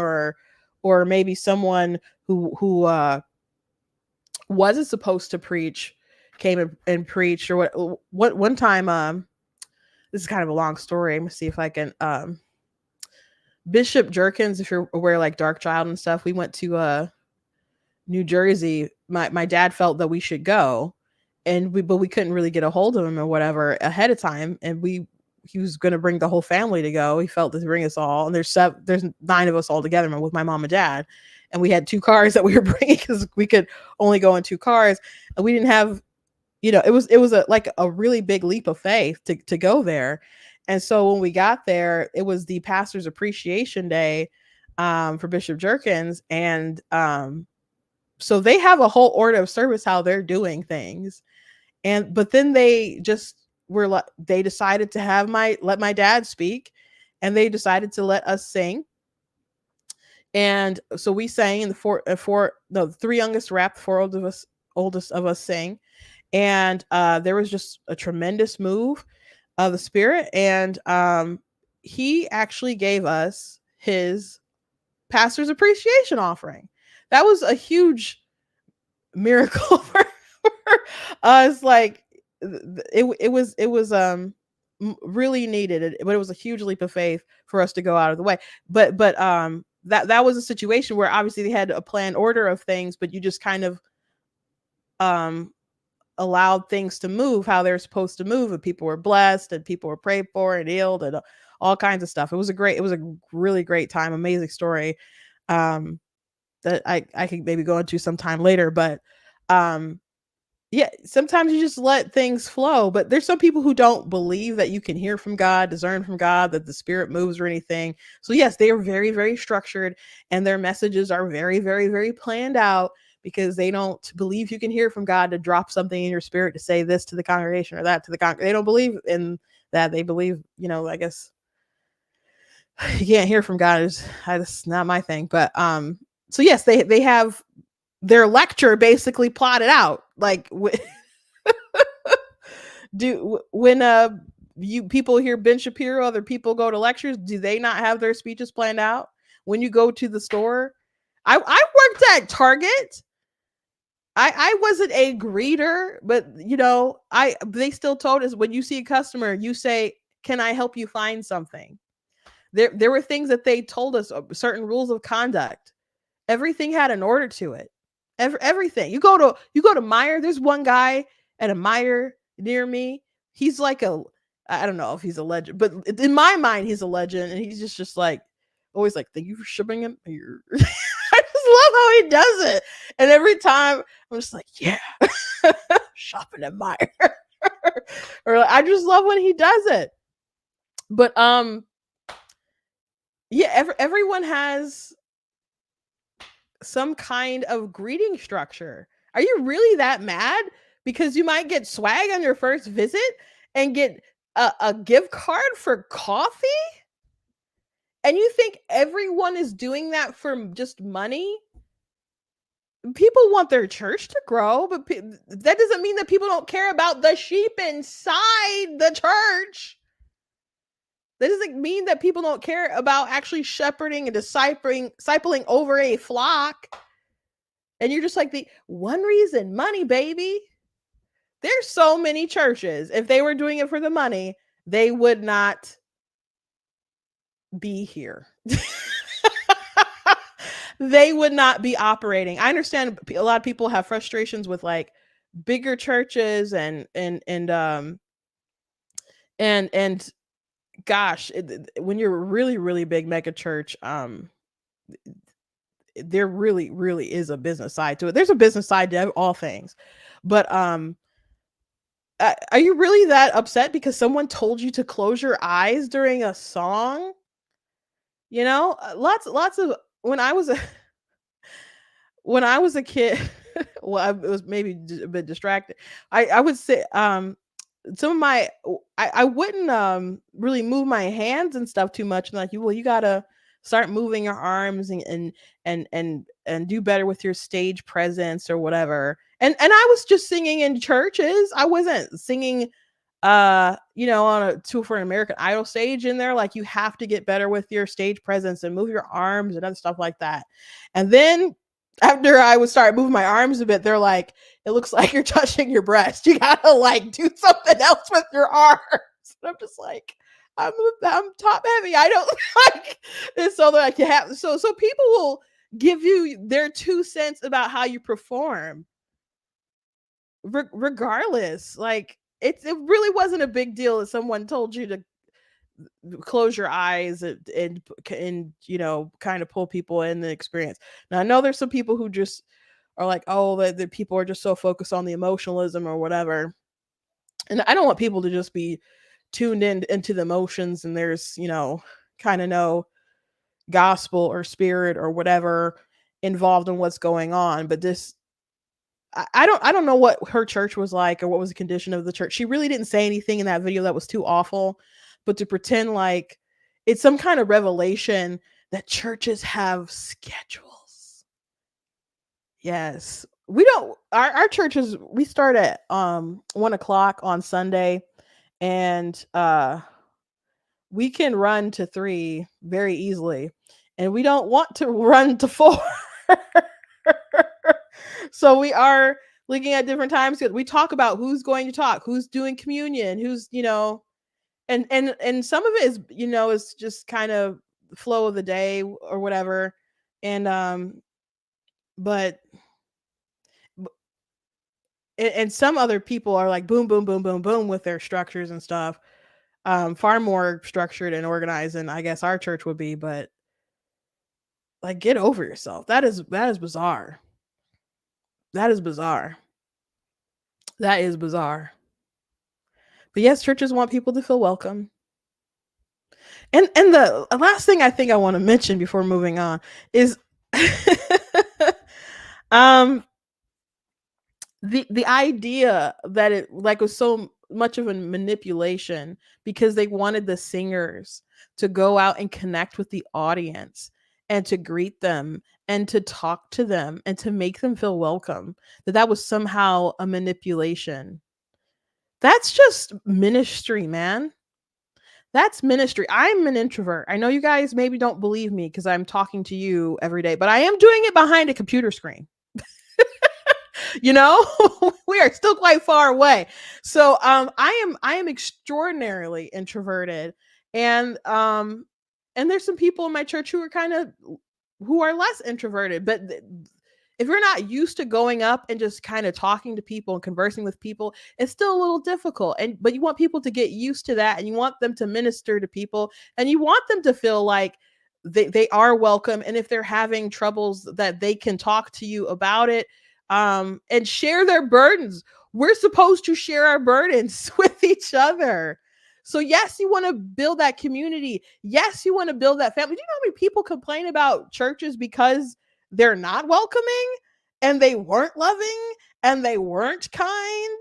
Or maybe someone who wasn't supposed to preach came and preached. Or what one time, this is kind of a long story. I'm gonna see if I can Bishop Jerkins, if you're aware, like Dark Child and stuff, we went to New Jersey. My dad felt that we should go, but we couldn't really get a hold of him or whatever ahead of time, and he was going to bring the whole family to go. He felt to bring us all, and there's 9 of us all together with my mom and dad, and we had 2 cars that we were bringing because we could only go in 2 cars, and we didn't have, you know, it was a really big leap of faith to go there. And so when we got there, it was the pastor's appreciation day for Bishop Jerkins, and so they have a whole order of service how they're doing things. And but then they just were like, they decided to let my dad speak, and they decided to let us sing. And so we sang, and the 3 youngest rapped, 4 oldest of us sang. And there was just a tremendous move of the spirit, and he actually gave us his pastor's appreciation offering. That was a huge miracle for us. Like it was really needed, but it was a huge leap of faith for us to go out of the way. But that was a situation where obviously they had a planned order of things, but you just kind of um allowed things to move how they're supposed to move, and people were blessed and people were prayed for and healed and all kinds of stuff. It was a really great time, amazing story. um that I could maybe go into sometime later, but um yeah, sometimes you just let things flow. But there's some people who don't believe that you can hear from God, discern from God, that the spirit moves or anything. So yes, they are very, very structured, and their messages are very, very, very planned out, because they don't believe you can hear from God to drop something in your spirit to say this to the congregation or that to the they don't believe in that. They believe, I guess you can't hear from God is that's not my thing. But so yes, they have their lecture basically plotted out. Like when you people hear Ben Shapiro, other people go to lectures, do they not have their speeches planned out? When you go to the store, I worked at Target. I wasn't a greeter, but I they still told us, when you see a customer, you say, "Can I help you find something?" There were things that they told us, certain rules of conduct. Everything had an order to it. Everything. You go to Meyer. There's one guy at a Meyer near me. He's like I don't know if he's a legend, but in my mind he's a legend, and he's just like always like, "Thank you for shipping him here." I just love how he does it. And every time I'm just like, "Yeah." Shopping at Meyer. Or like, I just love when he does it. But yeah, everyone has some kind of greeting structure. Are you really that mad because you might get swag on your first visit and get a gift card for coffee? And you think everyone is doing that for just money? People want their church to grow, but that doesn't mean that people don't care about the sheep inside the church. That doesn't mean that people don't care about actually shepherding and discipling over a flock. And you're just like, the one reason, money, baby. There's so many churches. If they were doing it for the money, they would not be here. They would not be operating. I understand a lot of people have frustrations with like bigger churches and gosh, when you're a really, really big mega church, there really, really is a business side to it. There's a business side to all things. But are you really that upset because someone told you to close your eyes during a song? Lots of when I was a when I was a kid, well, I was maybe a bit distracted. I would say some of my I wouldn't really move my hands and stuff too much. And like, you gotta start moving your arms and do better with your stage presence or whatever. And I was just singing in churches. I wasn't singing on a tour for an American Idol stage in there. Like, you have to get better with your stage presence and move your arms and other stuff like that. And then after I would start moving my arms a bit, they're like, "It looks like you're touching your breast. You gotta like do something else with your arms." And I'm just like, I'm top heavy. I don't like. And so they're like, you have so people will give you their 2 cents about how you perform, regardless. Like, it really wasn't a big deal if someone told you to close your eyes and kind of pull people in the experience. Now I know there's some people who just are like, oh, the people are just so focused on the emotionalism or whatever, and I don't want people to just be tuned into the emotions, and there's kind of no gospel or spirit or whatever involved in what's going on. But this, I don't know what her church was like or what was the condition of the church. She really didn't say anything in that video that was too awful, but to pretend like it's some kind of revelation that churches have schedules. Yes. we don't our churches we start at 1 o'clock on Sunday, and we can run to 3 very easily, and we don't want to run to 4. So we are looking at different times. We talk about who's going to talk, who's doing communion, who's, and some of it is, is just kind of flow of the day or whatever. And but and some other people are like boom boom boom boom boom with their structures and stuff, far more structured and organized than I guess our church would be. But like, get over yourself. That is bizarre. That is bizarre. That is bizarre. But yes, churches want people to feel welcome. And the last thing I think I want to mention before moving on is um the idea that it like was so much of a manipulation because they wanted the singers to go out and connect with the audience and to greet them and to talk to them and to make them feel welcome, that was somehow a manipulation. That's just ministry, man. That's ministry. I'm an introvert. I know you guys maybe don't believe me because I'm talking to you every day, but I am doing it behind a computer screen. you know we are still quite far away. So I am extraordinarily introverted, and there's some people in my church who are who are less introverted, but if you're not used to going up and just kind of talking to people and conversing with people, it's still a little difficult. But you want people to get used to that, and you want them to minister to people, and you want them to feel like they are welcome, and if they're having troubles that they can talk to you about it, and share their burdens. We're supposed to share our burdens with each other. So yes, you want to build that community. Yes, you want to build that family. Do you know how many people complain about churches because they're not welcoming and they weren't loving and they weren't kind?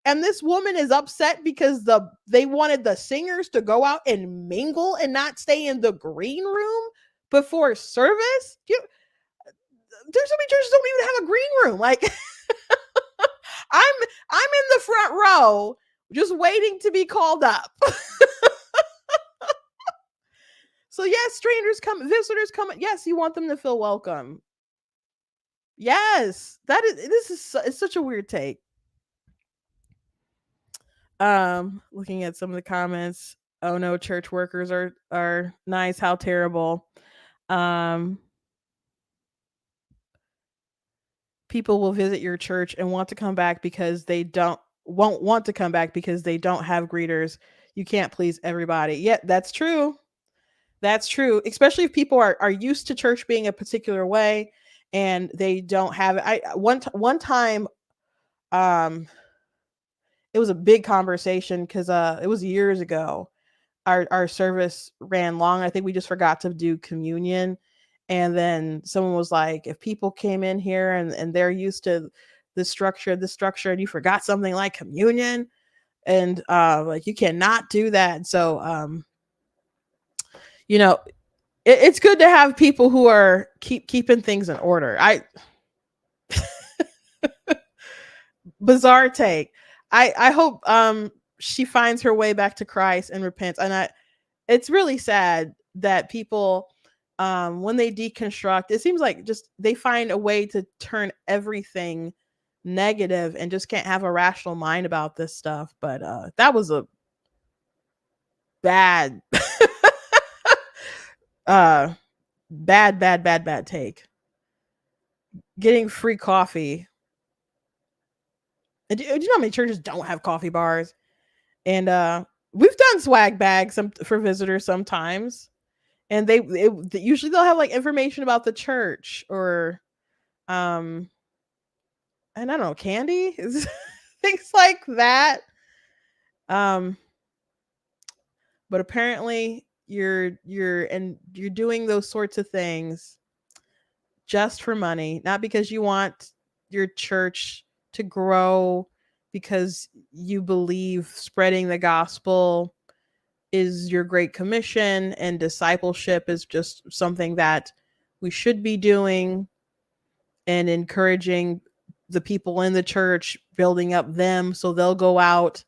And this woman is upset because they wanted the singers to go out and mingle and not stay in the green room before service. There's so many churches don't even have a green room. Like I'm I'm in the front row just waiting to be called up. So yes, strangers come, visitors come. Yes, you want them to feel welcome. Yes, it's such a weird take. Looking at some of the comments. Oh no, church workers are nice. How terrible. Um, People will visit your church and want to come back because they don't won't want to come back because they don't have greeters. You can't please everybody. Yeah, that's true. That's true. Especially if people are used to church being a particular way and they don't have it. One time, um it was a big conversation because it was years ago. Our service ran long. I think we just forgot to do communion. And then someone was like, if people came in here and they're used to the structure, and you forgot something like communion, and like you cannot do that. And so you know, it's good to have people who are keeping things in order. I Bizarre take. I hope she finds her way back to Christ and repents. And it's really sad that people, when they deconstruct, it seems like just they find a way to turn everything negative and just can't have a rational mind about this stuff. But that was a bad uh bad take. Getting free coffee. And do you know how many churches don't have coffee bars? And we've done swag bags for visitors sometimes, and usually they'll have like information about the church or um and I don't know, candy, things like that. Um, but apparently you're doing those sorts of things just for money, not because you want your church to grow, because you believe spreading the gospel is your great commission and discipleship is just something that we should be doing, and encouraging the people in the church, building up them so they'll go out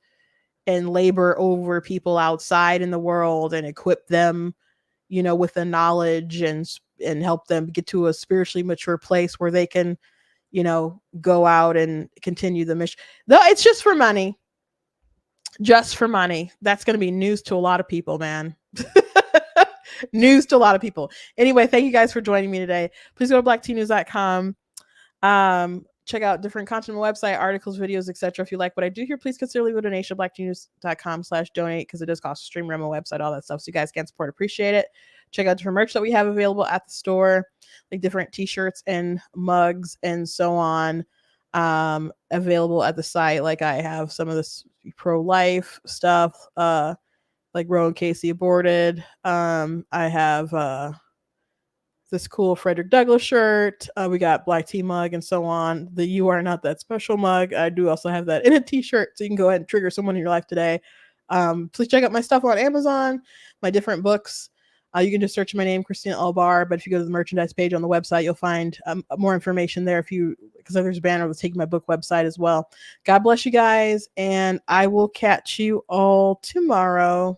and labor over people outside in the world and equip them, with the knowledge and help them get to a spiritually mature place where they can, go out and continue the mission. Though it's just for money. Just for money. That's going to be news to a lot of people, man. News to a lot of people. Anyway, thank you guys for joining me today. Please go to blacktnews.com. Check out different content on the website, articles, videos, etc. If you like what I do here, please consider leaving a donation at blacktnews.com/donate, because it does cost a stream, Remo website, all that stuff. So you guys can support, appreciate it. Check out different merch that we have available at the store, like different t-shirts and mugs and so on, available at the site. Like I have some of this pro-life stuff, like Rowan Casey aborted. I have this cool Frederick Douglass shirt. We got Black Tea mug and so on. The You Are Not That Special mug. I do also have that in a t-shirt, so you can go ahead and trigger someone in your life today. Please check out my stuff on Amazon, my different books. You can just search my name, Christina Albar, but if you go to the merchandise page on the website, you'll find more information there because there's a banner that's taking my book website as well. God bless you guys, and I will catch you all tomorrow.